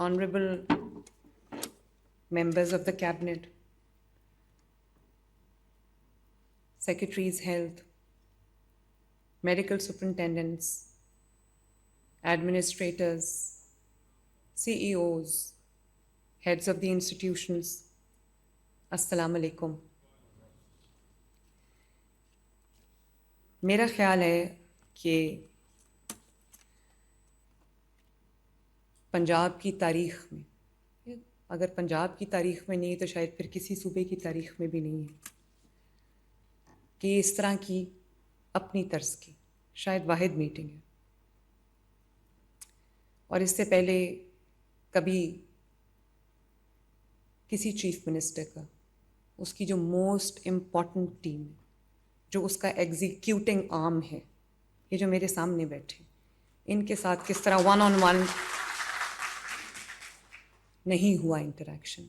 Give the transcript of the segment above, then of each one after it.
honorable members of the cabinet, secretaries health, medical superintendents, administrators, CEOs, heads of the institutions, Assalamu alaikum. میرا خیال ہے کہ پنجاب کی تاریخ میں، اگر پنجاب کی تاریخ میں نہیں تو شاید پھر کسی صوبے کی تاریخ میں بھی نہیں ہے کہ اس طرح کی اپنی طرز کی شاید واحد میٹنگ ہے. اور اس سے پہلے کبھی کسی چیف منسٹر کا، اس کی جو موسٹ امپورٹنٹ ٹیم ہے، جو اس کا ایگزیکیوٹنگ آرم ہے، یہ جو میرے سامنے بیٹھے، ان کے ساتھ کس طرح ون آن ون نہیں ہوا انٹریکشن.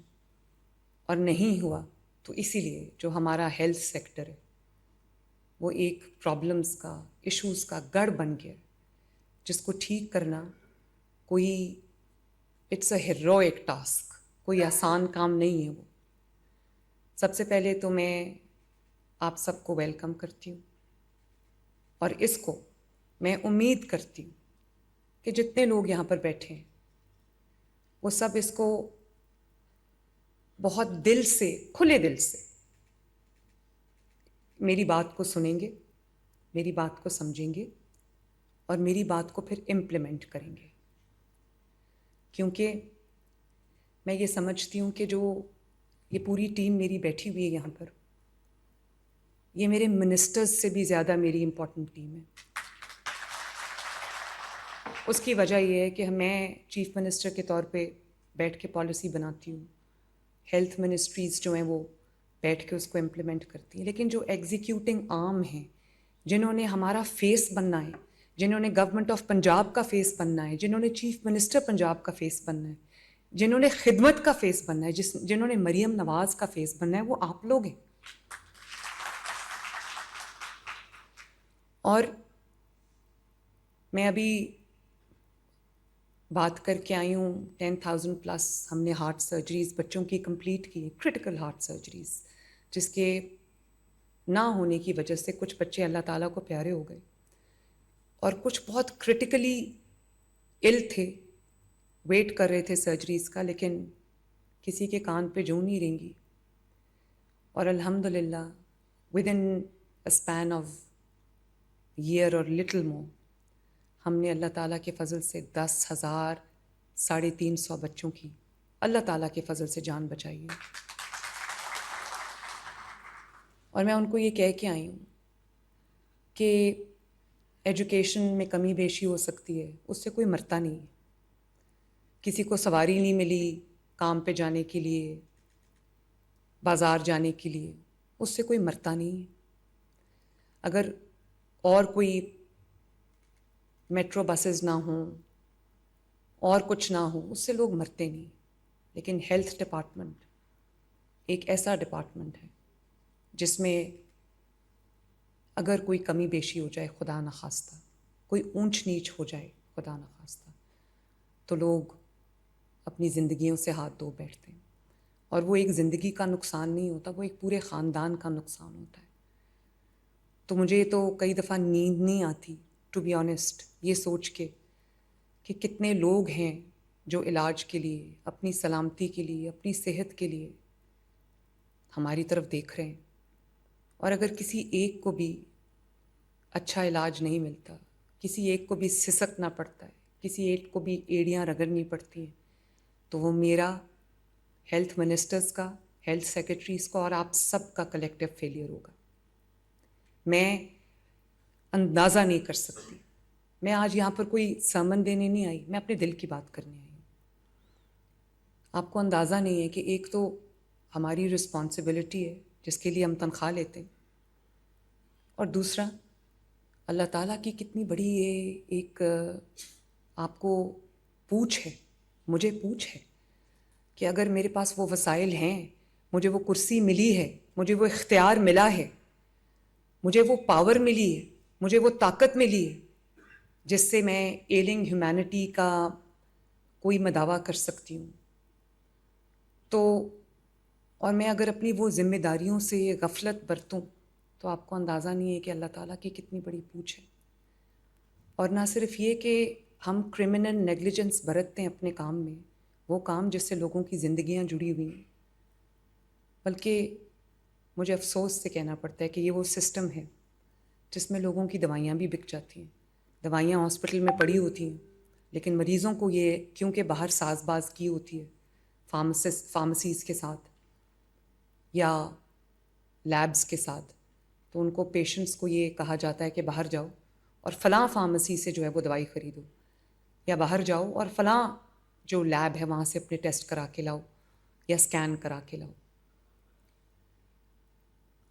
اور نہیں ہوا تو اسی لیے جو ہمارا ہیلتھ سیکٹر ہے وہ ایک پرابلمس کا، ایشوز کا گڑھ بن گیا، جس کو ٹھیک کرنا کوئی اٹس اے ہیروئک ٹاسک، کوئی آسان کام نہیں ہے. وہ سب سے پہلے تو میں آپ سب کو ویلکم کرتی ہوں، اور اس کو میں امید کرتی ہوں کہ جتنے لوگ یہاں پر بیٹھے ہیں وہ سب اس کو بہت دل سے، کھلے دل سے میری بات کو سنیں گے، میری بات کو سمجھیں گے، اور میری بات کو پھر امپلیمنٹ کریں گے. کیونکہ میں یہ سمجھتی ہوں کہ جو یہ پوری ٹیم میری بیٹھی ہوئی ہے یہاں پر، یہ میرے منسٹرز سے بھی زیادہ میری امپورٹنٹ ٹیم ہے. اس کی وجہ یہ ہے کہ میں چیف منسٹر کے طور پہ بیٹھ کے پالیسی بناتی ہوں، ہیلتھ منسٹریز جو ہیں وہ بیٹھ کے اس کو امپلیمنٹ کرتی ہیں، لیکن جو ایگزیکیوٹنگ آرم ہیں، جنہوں نے ہمارا فیس بننا ہے، جنہوں نے گورنمنٹ آف پنجاب کا فیس بننا ہے، جنہوں نے چیف منسٹر پنجاب کا فیس بننا ہے، جنہوں نے خدمت کا فیس بننا ہے، جنہوں نے مریم نواز کا فیس بننا ہے، وہ آپ لوگ ہیں. اور میں ابھی بات کر کے آئی ہوں 10,000 پلس ہم نے ہارٹ سرجریز بچوں کی کمپلیٹ کی، کرٹیکل ہارٹ سرجریز، جس کے نہ ہونے کی وجہ سے کچھ بچے اللہ تعالیٰ کو پیارے ہو گئے، اور کچھ بہت کرٹیکلی ال تھے، ویٹ کر رہے تھے سرجریز کا، لیکن کسی کے کان پہ جوں نہیں رینگی. اور الحمدللہ with in span of year اور لٹل مور ہم نے اللہ تعالیٰ کے فضل سے 10,000 350 بچوں کی اللہ تعالیٰ کے فضل سے جان بچائی ہے. اور میں ان کو یہ کہہ کے آئی ہوں کہ ایجوکیشن میں کمی بیشی ہو سکتی ہے، اس سے کوئی مرتا نہیں ہے. کسی کو سواری نہیں ملی کام پہ جانے کے لیے، بازار جانے کے لیے، اس سے کوئی مرتا نہیں ہے. اگر اور کوئی میٹرو بسز نہ ہوں اور کچھ نہ ہو، اس سے لوگ مرتے نہیں. لیکن ہیلتھ ڈپارٹمنٹ ایک ایسا ڈپارٹمنٹ ہے جس میں اگر کوئی کمی بیشی ہو جائے، خدا نخواستہ کوئی اونچ نیچ ہو جائے، خدا نخواستہ، تو لوگ اپنی زندگیوں سے ہاتھ دھو بیٹھتے ہیں. اور وہ ایک زندگی کا نقصان نہیں ہوتا، وہ ایک پورے خاندان کا نقصان ہوتا ہے. تو مجھے تو کئی دفعہ نیند نہیں آتی ٹو بی آنیسٹ، یہ سوچ کے کہ کتنے لوگ ہیں جو علاج کے لیے، اپنی سلامتی کے لیے، اپنی صحت کے لیے ہماری طرف دیکھ رہے ہیں. اور اگر کسی ایک کو بھی اچھا علاج نہیں ملتا، کسی ایک کو بھی سسکنا پڑتا ہے، کسی ایک کو بھی ایڑیاں رگڑنی پڑتی ہیں، تو وہ میرا، ہیلتھ منسٹرز کا، ہیلتھ سیکرٹریز کا اور آپ سب کا کلیکٹیو فیلئر ہوگا. میں اندازہ نہیں کر سکتی. میں آج یہاں پر کوئی سرمن دینے نہیں آئی، میں اپنے دل کی بات کرنے آئی ہوں. آپ کو اندازہ نہیں ہے کہ ایک تو ہماری رسپانسبلٹی ہے جس کے لیے ہم تنخواہ لیتے ہیں، اور دوسرا اللہ تعالیٰ کی کتنی بڑی یہ ایک آپ کو پوچھ ہے، مجھے پوچھ ہے کہ اگر میرے پاس وہ وسائل ہیں، مجھے وہ کرسی ملی ہے، مجھے وہ اختیار ملا ہے، مجھے وہ پاور ملی ہے، مجھے وہ طاقت ملی ہے جس سے میں ایلنگ ہیومینٹی کا کوئی میں دعویٰ کر سکتی ہوں. تو اور میں اگر اپنی وہ ذمہ داریوں سے غفلت برتوں تو آپ کو اندازہ نہیں ہے کہ اللہ تعالیٰ کی کتنی بڑی پوچھ ہے. اور نہ صرف یہ کہ ہم کرمنل نیگلیجنس برتتے ہیں اپنے کام میں، وہ کام جس سے لوگوں کی زندگیاں جڑی ہوئی ہیں، بلکہ مجھے افسوس سے کہنا پڑتا ہے کہ یہ وہ سسٹم ہے جس میں لوگوں کی دوائیاں بھی بک جاتی ہیں. دوائیاں ہاسپٹل میں پڑی ہوتی ہیں، لیکن مریضوں کو یہ کیونکہ باہر ساز باز کی ہوتی ہے فارمیسیز کے ساتھ یا لیبز کے ساتھ، تو ان کو پیشنٹس کو یہ کہا جاتا ہے کہ باہر جاؤ اور فلاں فارمیسی سے جو ہے وہ دوائی خریدو، یا باہر جاؤ اور فلاں جو لیب ہے وہاں سے اپنے ٹیسٹ کرا کے لاؤ یا اسکین کرا کے لاؤ.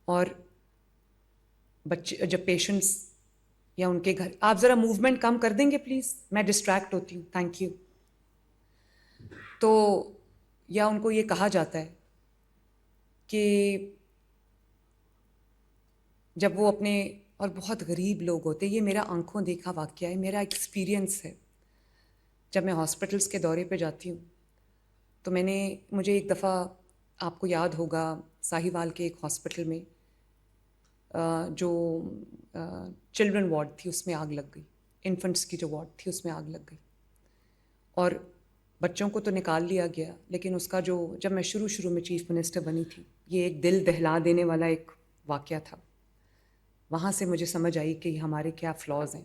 اور بچے جب پیشنٹس یا ان کے گھر، آپ ذرا موومنٹ کم کر دیں گے پلیز، میں ڈسٹریکٹ ہوتی ہوں، تھینک یو. تو یا ان کو یہ کہا جاتا ہے کہ جب وہ اپنے، اور بہت غریب لوگ ہوتے، یہ میرا آنکھوں دیکھا واقعہ ہے، میرا ایکسپیرینس ہے. جب میں ہاسپٹلس کے دورے پہ جاتی ہوں تو مجھے ایک دفعہ، آپ کو یاد ہوگا، ساہیوال کے ایک ہاسپٹل میں جو چلڈرن وارڈ تھی اس میں آگ لگ گئی، انفنٹس کی جو وارڈ تھی اس میں آگ لگ گئی، اور بچوں کو تو نکال لیا گیا، لیکن اس کا جب میں شروع میں چیف منسٹر بنی تھی، یہ ایک دل دہلا دینے والا ایک واقعہ تھا. وہاں سے مجھے سمجھ آئی کہ ہمارے کیا فلاز ہیں.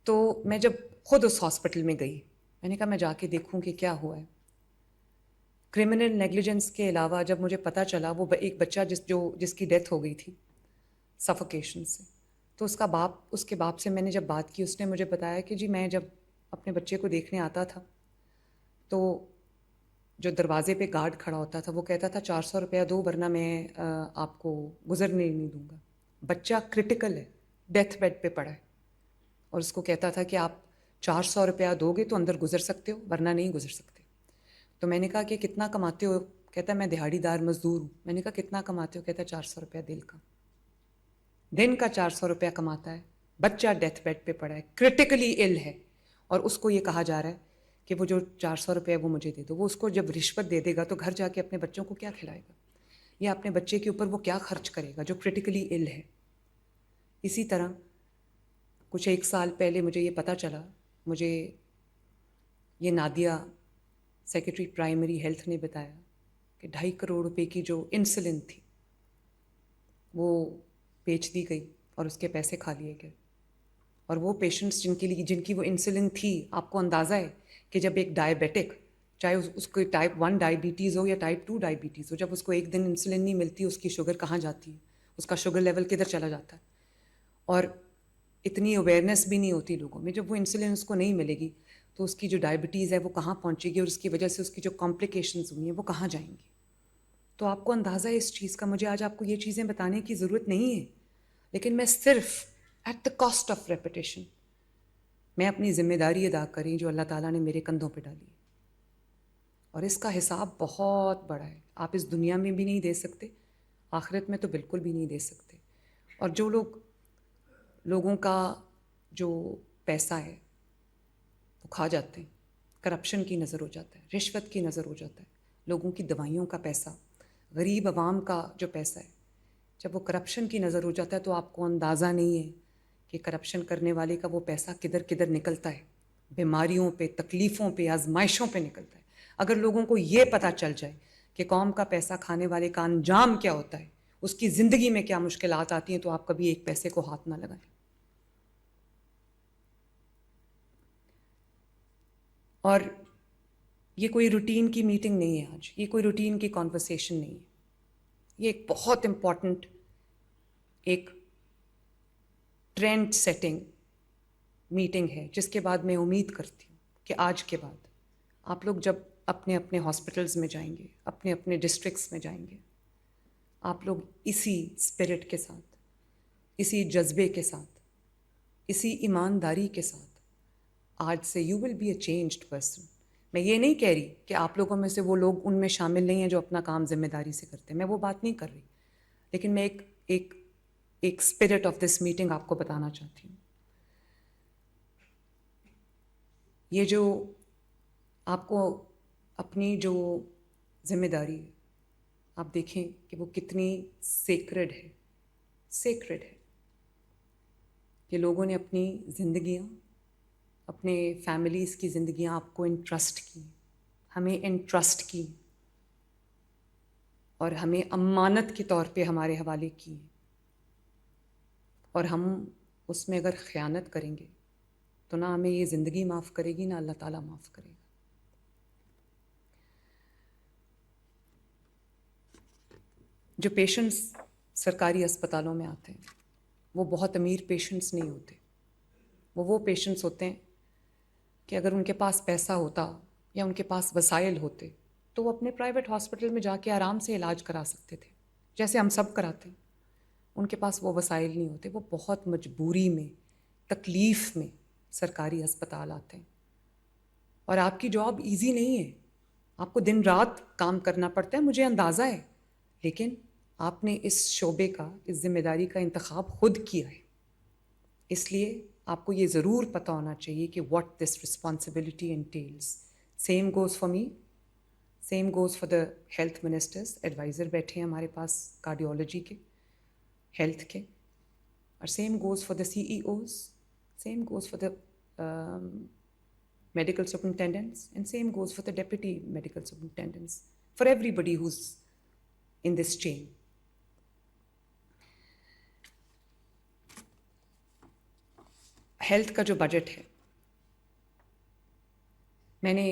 تو میں جب خود اس ہاسپٹل میں گئی، میں نے کہا میں جا کے دیکھوں کہ کیا ہوا ہے. کرمنل نیگلیجنس کے علاوہ جب مجھے پتہ چلا وہ ایک بچہ جس کی ڈیتھ ہو گئی تھی سفوکیشن سے، تو اس کے باپ سے میں نے جب بات کی، اس نے مجھے بتایا کہ جی میں جب اپنے بچے کو دیکھنے آتا تھا تو جو دروازے پہ گارڈ کھڑا ہوتا تھا وہ کہتا تھا 400 روپیہ دو ورنہ میں آپ کو گزرنے نہیں دوں گا. بچہ کرٹیکل ہے، ڈیتھ بیڈ پہ پڑا ہے، اور اس کو کہتا تھا کہ آپ 400 روپیہ دو گے تو اندر گزر سکتے ہو ورنہ نہیں گزر سکتے. تو میں نے کہا کہ کتنا کماتے ہو؟ کہتا میں دہاڑی دار مزدور ہوں. میں نے کہا کتنا کماتے ہو؟ کہتا 400 روپیہ دن کا 400 روپیہ کماتا ہے، بچہ ڈیتھ بیڈ پہ پڑا ہے، کرٹیکلی ال ہے، اور اس کو یہ کہا جا رہا ہے کہ وہ جو 400 روپیہ وہ مجھے دے دو. وہ اس کو جب رشوت دے دے گا تو گھر جا کے اپنے بچوں کو کیا کھلائے گا، یا اپنے بچے کے اوپر وہ کیا خرچ کرے گا جو کرٹیکلی ال ہے. اسی طرح کچھ 1 سال پہلے مجھے یہ پتہ چلا، مجھے یہ نادیہ سیکرٹری پرائمری ہیلتھ نے بتایا کہ 2.5 کروڑ روپے کی جو انسولن تھی وہ بیچ دی گئی اور اس کے پیسے کھا لیے گئے. اور وہ پیشنٹس جن کی وہ انسولن تھی، آپ کو اندازہ ہے کہ جب ایک ڈائبیٹک، چاہے اس کو ٹائپ 1 ڈائبٹیز ہو یا ٹائپ 2 ڈائبٹیز ہو، جب اس کو ایک دن انسولن نہیں ملتی، اس کی شوگر کہاں جاتی ہے، اس کا شوگر لیول کدھر چلا جاتا ہے. اور اتنی اویئرنیس بھی نہیں ہوتی لوگوں میں، جب وہ انسولن اس کو نہیں ملے گی تو اس کی جو ڈائبٹیز ہے وہ کہاں پہنچے گی، اور اس کی وجہ سے اس کی جو کمپلیکیشنز ہوئی ہیں وہ کہاں جائیں گی. تو آپ کو اندازہ ہے اس چیز کا. مجھے آج آپ کو یہ چیزیں بتانے کی ضرورت نہیں ہے، لیکن میں صرف at the cost of repetition میں اپنی ذمہ داری ادا کریں جو اللہ تعالیٰ نے میرے کندھوں پہ ڈالی ہے. اور اس کا حساب بہت بڑا ہے، آپ اس دنیا میں بھی نہیں دے سکتے، آخرت میں تو بالکل بھی نہیں دے سکتے. اور جو لوگوں کا جو پیسہ ہے وہ کھا جاتے ہیں، کرپشن کی نظر ہو جاتا ہے، رشوت کی نظر ہو جاتا ہے، لوگوں کی دوائیوں کا پیسہ، غریب عوام کا جو پیسہ ہے، جب وہ کرپشن کی نظر ہو جاتا ہے تو آپ کو اندازہ نہیں ہے کہ کرپشن کرنے والے کا وہ پیسہ کدھر کدھر نکلتا ہے، بیماریوں پہ، تکلیفوں پہ، آزمائشوں پہ نکلتا ہے. اگر لوگوں کو یہ پتہ چل جائے کہ قوم کا پیسہ کھانے والے کا انجام کیا ہوتا ہے، اس کی زندگی میں کیا مشکلات آتی ہیں، تو آپ کبھی ایک پیسے کو ہاتھ نہ لگائیں. اور یہ کوئی روٹین کی میٹنگ نہیں ہے آج، یہ کوئی روٹین کی کانورسیشن نہیں ہے، یہ ایک بہت امپورٹنٹ ایک ٹرینڈ سیٹنگ میٹنگ ہے، جس کے بعد میں امید کرتی ہوں کہ آج کے بعد آپ لوگ جب اپنے اپنے ہاسپٹلز میں جائیں گے، اپنے اپنے ڈسٹرکٹس میں جائیں گے، آپ لوگ اسی اسپرٹ کے ساتھ، اسی جذبے کے ساتھ، اسی ایمانداری کے ساتھ آج سے you will be a changed person. میں یہ نہیں کہہ رہی کہ آپ لوگوں میں سے وہ لوگ ان میں شامل نہیں ہیں جو اپنا کام ذمہ داری سے کرتے ہیں، میں وہ بات نہیں کر رہی، لیکن میں ایک اسپرٹ آف دس میٹنگ آپ کو بتانا چاہتی ہوں. یہ جو آپ کو اپنی جو ذمہ داری ہے آپ دیکھیں کہ وہ کتنی سیکرڈ ہے کہ لوگوں نے اپنی زندگیاں، اپنے فیملیز کی زندگیاں آپ کو انٹرسٹ کی، ہمیں انٹرسٹ کی اور ہمیں امانت کے طور پہ ہمارے حوالے کی، اور ہم اس میں اگر خیانت کریں گے تو نہ ہمیں یہ زندگی معاف کرے گی، نہ اللہ تعالیٰ معاف کرے گا۔ جو پیشنٹس سرکاری اسپتالوں میں آتے ہیں وہ بہت امیر پیشنٹس نہیں ہوتے، وہ پیشنٹس ہوتے ہیں کہ اگر ان کے پاس پیسہ ہوتا یا ان کے پاس وسائل ہوتے تو وہ اپنے پرائیویٹ ہاسپٹل میں جا کے آرام سے علاج کرا سکتے تھے، جیسے ہم سب کراتے ہیں۔ ان کے پاس وہ وسائل نہیں ہوتے، وہ بہت مجبوری میں، تکلیف میں سرکاری ہسپتال آتے ہیں، اور آپ کی جاب ایزی نہیں ہے، آپ کو دن رات کام کرنا پڑتا ہے، مجھے اندازہ ہے، لیکن آپ نے اس شعبے کا، اس ذمہ داری کا انتخاب خود کیا ہے، اس لیے آپ کو یہ ضرور پتہ ہونا چاہیے کہ what this responsibility entails. Same goes for me, same goes for the health ministers, adviser بیٹھے ہیں ہمارے پاس کارڈیولوجی کے، ہیلتھ کے، اور same goes for the CEOs، same goes for the medical superintendents, and same goes for the deputy medical superintendents, for everybody who's in this chain. Health کا جو budget ہے میں نے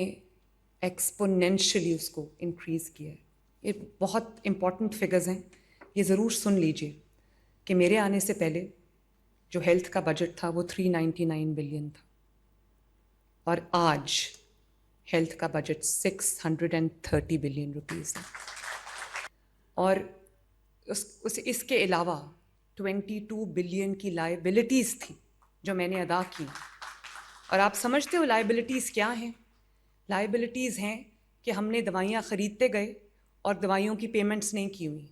ایکسپونینشلی اس کو انکریز کیا ہے۔ یہ بہت امپورٹنٹ فگرز ہیں، یہ ضرور سن لیجئے کہ میرے آنے سے پہلے جو ہیلتھ کا بجٹ تھا وہ 399 بلین تھا، اور آج ہیلتھ کا بجٹ 630 بلین روپیز ہے، اور اس کے علاوہ 22 بلین کی لائبلٹیز تھی جو میں نے ادا کی۔ اور آپ سمجھتے ہو لائبلٹیز کیا ہیں؟ لائبلٹیز ہیں کہ ہم نے دوائیاں خریدتے گئے اور دوائیوں کی پیمنٹس نہیں کی ہوئی،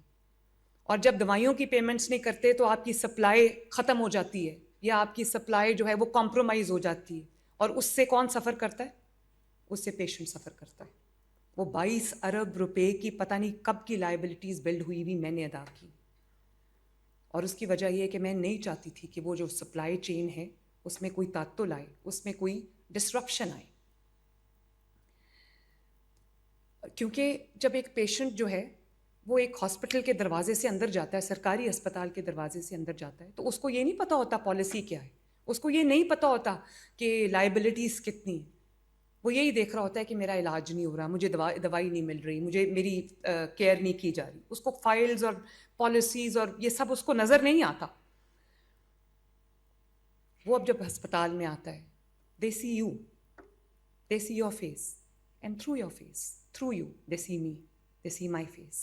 اور جب دوائیوں کی پیمنٹس نہیں کرتے تو آپ کی سپلائی ختم ہو جاتی ہے، یا آپ کی سپلائی جو ہے وہ کمپرومائز ہو جاتی ہے، اور اس سے کون سفر کرتا ہے؟ اس سے پیشنٹ سفر کرتا ہے۔ وہ 22 ارب روپے کی پتہ نہیں کب کی لائبلٹیز بلڈ ہوئی ہوئی میں نے ادا کی، اور اس کی وجہ یہ ہے کہ میں نہیں چاہتی تھی کہ وہ جو سپلائی چین ہے اس میں کوئی تعطل آئے، اس میں کوئی ڈسرپشن آئے، کیونکہ جب ایک پیشنٹ جو ہے وہ ایک ہاسپٹل کے دروازے سے اندر جاتا ہے، سرکاری اسپتال کے دروازے سے اندر جاتا ہے، تو اس کو یہ نہیں پتہ ہوتا پالیسی کیا ہے، اس کو یہ نہیں پتہ ہوتا کہ لائبلٹیز کتنی ہیں، وہ یہی دیکھ رہا ہوتا ہے کہ میرا علاج نہیں ہو رہا، مجھے دوائی نہیں مل رہی، مجھے میری کیئر نہیں کی جا رہی، اس کو فائلز اور پالیسیز اور یہ سب اس کو نظر نہیں آتا۔ وہ اب جب ہسپتال میں آتا ہے they see you, they see your face, and through your face, through you, they see me, they see my face.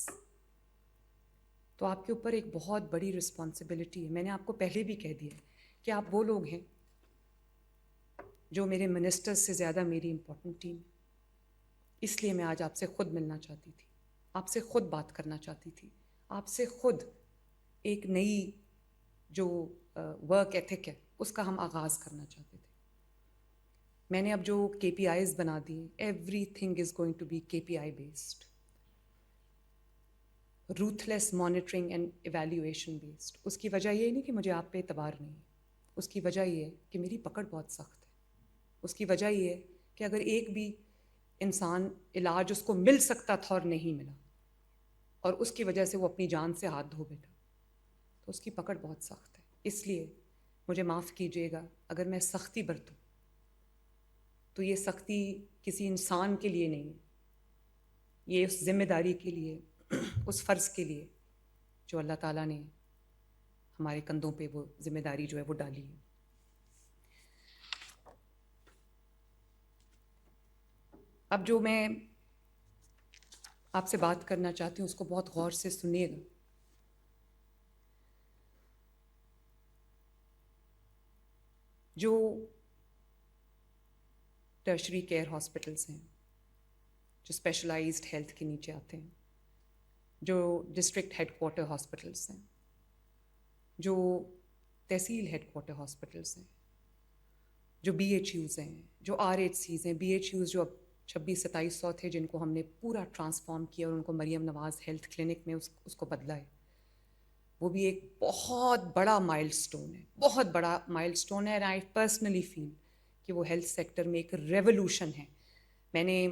تو آپ کے اوپر ایک بہت بڑی رسپانسبلٹی ہے۔ میں نے آپ کو پہلے بھی کہہ دیا ہے کہ آپ وہ لوگ ہیں جو میرے منسٹر سے زیادہ میری امپورٹنٹ ٹیم ہے، اس لیے میں آج آپ سے خود ملنا چاہتی تھی، آپ سے خود بات کرنا چاہتی تھی، آپ سے خود ایک نئی جو ورک ایتھک ہے اس کا ہم آغاز کرنا چاہتے تھے۔ میں نے اب جو KPIs بنا دیے، every thing is going to be KPI based, ruthless monitoring and evaluation based. اس کی وجہ یہ نہیں کہ مجھے آپ پہ اعتبار نہیں ہے، اس کی وجہ یہ ہے کہ میری پکڑ بہت سخت ہے، اس کی وجہ یہ ہے کہ اگر ایک بھی انسان علاج اس کو مل سکتا تھا اور نہیں ملا، اور اس کی وجہ سے وہ اپنی جان سے ہاتھ دھو بیٹھا، تو اس کی پکڑ بہت سخت ہے۔ اس لیے مجھے معاف کیجیے گا اگر میں سختی برتوں، تو یہ سختی کسی انسان کے لیے نہیں ہے، یہ اس ذمہ داری کے لیے، اس فرض کے لیے جو اللہ تعالیٰ نے ہمارے کندھوں پہ وہ ذمہ داری جو ہے وہ ڈالی ہے۔ اب جو میں آپ سے بات کرنا چاہتی ہوں اس کو بہت غور سے سنیے گا۔ جو ٹرشری کیئر ہاسپٹلس ہیں، جو اسپیشلائزڈ ہیلتھ کے نیچے آتے ہیں، جو ڈسٹرکٹ ہیڈ کوارٹر ہاسپٹلس ہیں، جو تحصیل ہیڈ کوارٹر ہاسپٹلس ہیں، جو BHUs ہیں، جو RHCs ہیں، BHUs جو اب 2600-2700 تھے جن کو ہم نے پورا ٹرانسفارم کیا اور ان کو مریم نواز ہیلتھ کلینک میں اس کو بدلا ہے. وہ بھی ایک بہت بڑا مائل سٹون ہے, بہت بڑا مائل سٹون ہے. اینڈ آئی پرسنلی فیل کہ وہ ہیلتھ سیکٹر میں ایک ریولوشن ہے. میں نے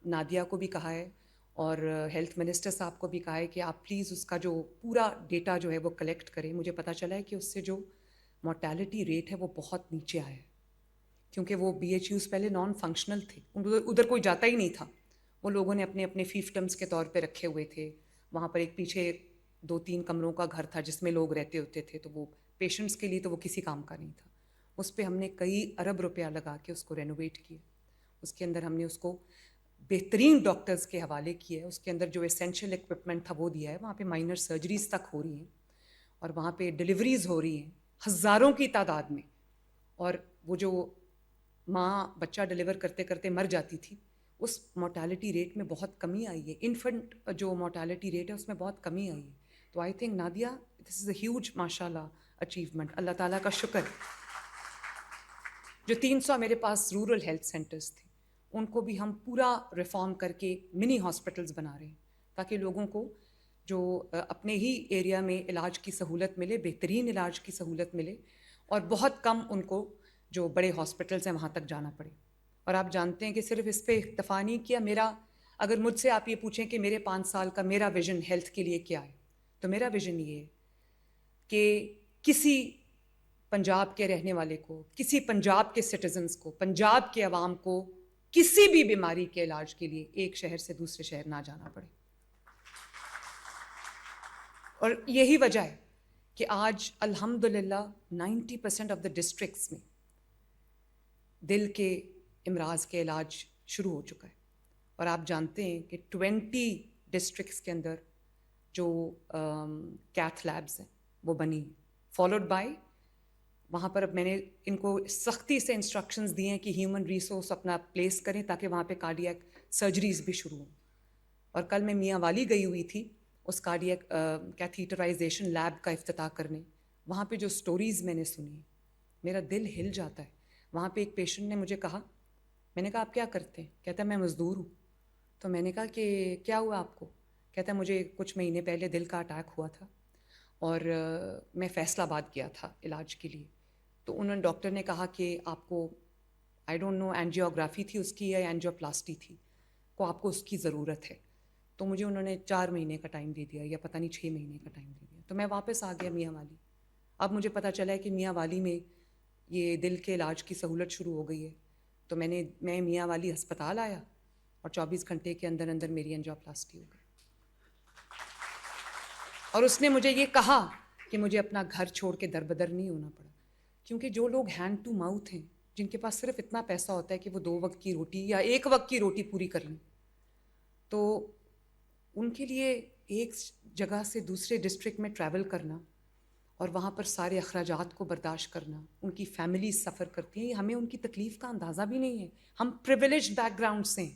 نادیہ کو بھی کہا ہے اور ہیلتھ منسٹر صاحب کو بھی کہا ہے کہ آپ پلیز اس کا جو پورا ڈیٹا جو ہے وہ کلیکٹ کریں. مجھے پتہ چلا ہے کہ اس سے جو مورٹیلٹی ریٹ ہے وہ بہت نیچے آیا ہے, کیونکہ وہ بی ایچ یوز پہلے نان فنکشنل تھے, ادھر کوئی جاتا ہی نہیں تھا. وہ لوگوں نے اپنے اپنے فیفڈمس کے طور پہ رکھے ہوئے تھے. وہاں پر ایک پیچھے 2-3 کمروں کا گھر تھا جس میں لوگ رہتے ہوتے تھے, تو وہ پیشنٹس کے لیے تو وہ کسی کام کا نہیں تھا. اس پہ ہم نے کئی ارب روپیہ لگا کے اس کو رینوویٹ کیا. اس کے اندر ہم نے اس کو بہترین ڈاکٹرز کے حوالے کیا ہے. اس کے اندر جو اسینشیل اکوپمنٹ تھا وہ دیا ہے. وہاں پہ مائنر سرجریز تک ہو رہی ہیں اور وہاں پہ ڈلیوریز ہو رہی ہیں ہزاروں کی تعداد میں. اور وہ جو ماں بچہ ڈلیور کرتے کرتے مر جاتی تھی, اس مورٹیلٹی ریٹ میں بہت کمی آئی ہے. انفنٹ جو مورٹیلٹی ریٹ ہے اس میں بہت کمی آئی ہے. تو I think Nadia this is a huge ماشاء اللہ اچیومنٹ. اللہ تعالیٰ کا شکر. جو 300 میرے پاس رورل ہیلتھ سینٹرز تھے ان کو بھی ہم پورا ریفارم کر کے منی ہاسپٹلز بنا رہے ہیں تاکہ لوگوں کو جو اپنے ہی ایریا میں علاج کی سہولت ملے, بہترین علاج کی سہولت ملے, اور بہت کم ان کو جو بڑے ہاسپٹلز ہیں وہاں تک جانا پڑے. اور آپ جانتے ہیں کہ صرف اس پہ اکتفا نہیں کیا. میرا اگر مجھ سے آپ یہ پوچھیں کہ میرے 5 سال کا میرا ویژن ہیلتھ کے لیے کیا ہے, تو میرا ویژن یہ ہے کہ کسی پنجاب کے رہنے والے کو, کسی پنجاب کے سٹیزنز کو, پنجاب کے عوام کو کسی بھی بیماری کے علاج کے لیے ایک شہر سے دوسرے شہر نہ جانا پڑے. اور یہی وجہ ہے کہ آج الحمدللہ 90% آف دا ڈسٹرکٹس میں دل کے امراض کے علاج شروع ہو چکا ہے. اور آپ جانتے ہیں کہ 20 ڈسٹرکٹس کے اندر جو کیتھ لیبز ہیں وہ بنی, فالوڈ بائی وہاں پر. اب میں نے ان کو سختی سے انسٹرکشنز دیے ہیں کہ ہیومن ریسورس اپنا پلیس کریں تاکہ وہاں پہ کارڈیاک سرجریز بھی شروع ہوں. اور کل میں میاں والی گئی ہوئی تھی اس کارڈیاک کیتھیٹرائزیشن لیب کا افتتاح کرنے. وہاں پہ جو سٹوریز میں نے سنی میرا دل ہل جاتا ہے. وہاں پہ ایک پیشنٹ نے مجھے کہا, میں نے کہا آپ کیا کرتے ہیں؟ کہتا ہے میں مزدور ہوں. تو میں نے کہا کہ کیا ہوا آپ کو؟ کہتا ہے مجھے کچھ مہینے پہلے دل کا اٹیک ہوا تھا اور میں فیصل آباد گیا تھا علاج کے لیے. تو انہوں نے ڈاکٹر نے کہا کہ آپ کو آئی ڈونٹ نو اینجیوگرافی تھی اس کی یا اینجیوپلاسٹی تھی, کو آپ کو اس کی ضرورت ہے. تو مجھے انہوں نے 4 مہینے کا ٹائم دے دیا یا پتہ نہیں 6 مہینے کا ٹائم دے دیا. تو میں واپس آ گیا میاں والی. اب مجھے پتہ چلا ہے کہ میاں والی میں یہ دل کے علاج کی سہولت شروع ہو گئی ہے. تو میں میاں والی ہسپتال آیا اور 24 گھنٹے کے اندر اندر میری اینجیوپلاسٹی ہو گئی. اور اس نے مجھے یہ کہا کہ مجھے اپنا گھر چھوڑ کے در بدر نہیں ہونا پڑا, کیونکہ جو لوگ ہینڈ ٹو ماؤتھ ہیں, جن کے پاس صرف اتنا پیسہ ہوتا ہے کہ وہ 2 وقت کی روٹی یا 1 وقت کی روٹی پوری کر لیں, تو ان کے لیے ایک جگہ سے دوسرے ڈسٹرکٹ میں ٹریول کرنا اور وہاں پر سارے اخراجات کو برداشت کرنا, ان کی فیملیز سفر کرتی ہیں, ہمیں ان کی تکلیف کا اندازہ بھی نہیں ہے. ہم پریویلیجڈ بیک گراؤنڈ سے ہیں.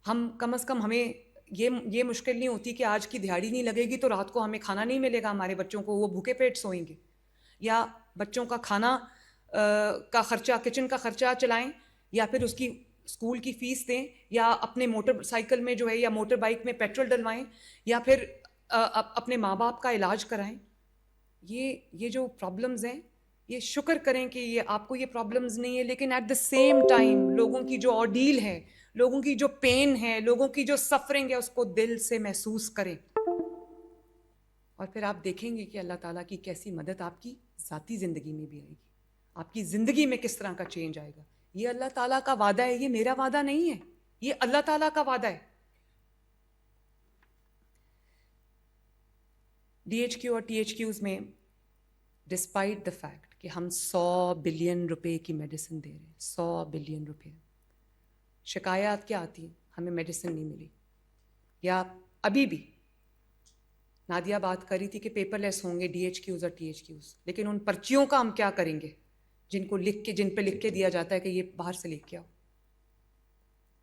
ہم کم از کم ہمیں یہ مشکل نہیں ہوتی کہ آج کی دہاڑی نہیں لگے گی تو رات کو ہمیں کھانا نہیں ملے گا, ہمارے بچوں کو وہ بھوکے پیٹ سوئیں گے, یا بچوں کا کھانا کا خرچہ, کچن کا خرچہ چلائیں, یا پھر اس کی اسکول کی فیس دیں, یا اپنے موٹر سائیکل میں جو ہے یا موٹر بائک میں پیٹرول ڈلوائیں, یا پھر اپنے ماں باپ کا علاج کرائیں. یہ جو پرابلمز ہیں, یہ شکر کریں کہ یہ آپ کو یہ پرابلمز نہیں ہے, لیکن ایٹ دا سیم ٹائم لوگوں کی جو آرڈیل ہے, لوگوں کی جو پین ہے, لوگوں کی جو سفرنگ ہے, اس کو دل سے محسوس کریں. اور پھر آپ دیکھیں گے کہ اللہ تعالیٰ کی کیسی مدد آپ کی ذاتی زندگی میں بھی آئے گی, آپ کی زندگی میں کس طرح کا چینج آئے گا. یہ اللہ تعالیٰ کا وعدہ ہے, یہ میرا وعدہ نہیں ہے, یہ اللہ تعالیٰ کا وعدہ ہے. ڈی ایچ کیو اور ٹی ایچ کیوز میں ڈسپائٹ دا فیکٹ کہ ہم 100 بلین روپے کی میڈیسن دے رہے ہیں, 100 بلین روپے, شکایات کیا آتی ہیں؟ ہمیں میڈیسن نہیں ملی. یا ابھی بھی نادیہ بات کر رہی تھی کہ پیپر لیس ہوں گے ڈی ایچ کیوز اور ٹی ایچ کیوز, لیکن ان پرچیوں کا ہم کیا کریں گے جن پہ لکھ کے دیا جاتا ہے کہ یہ باہر سے لے کے آؤ.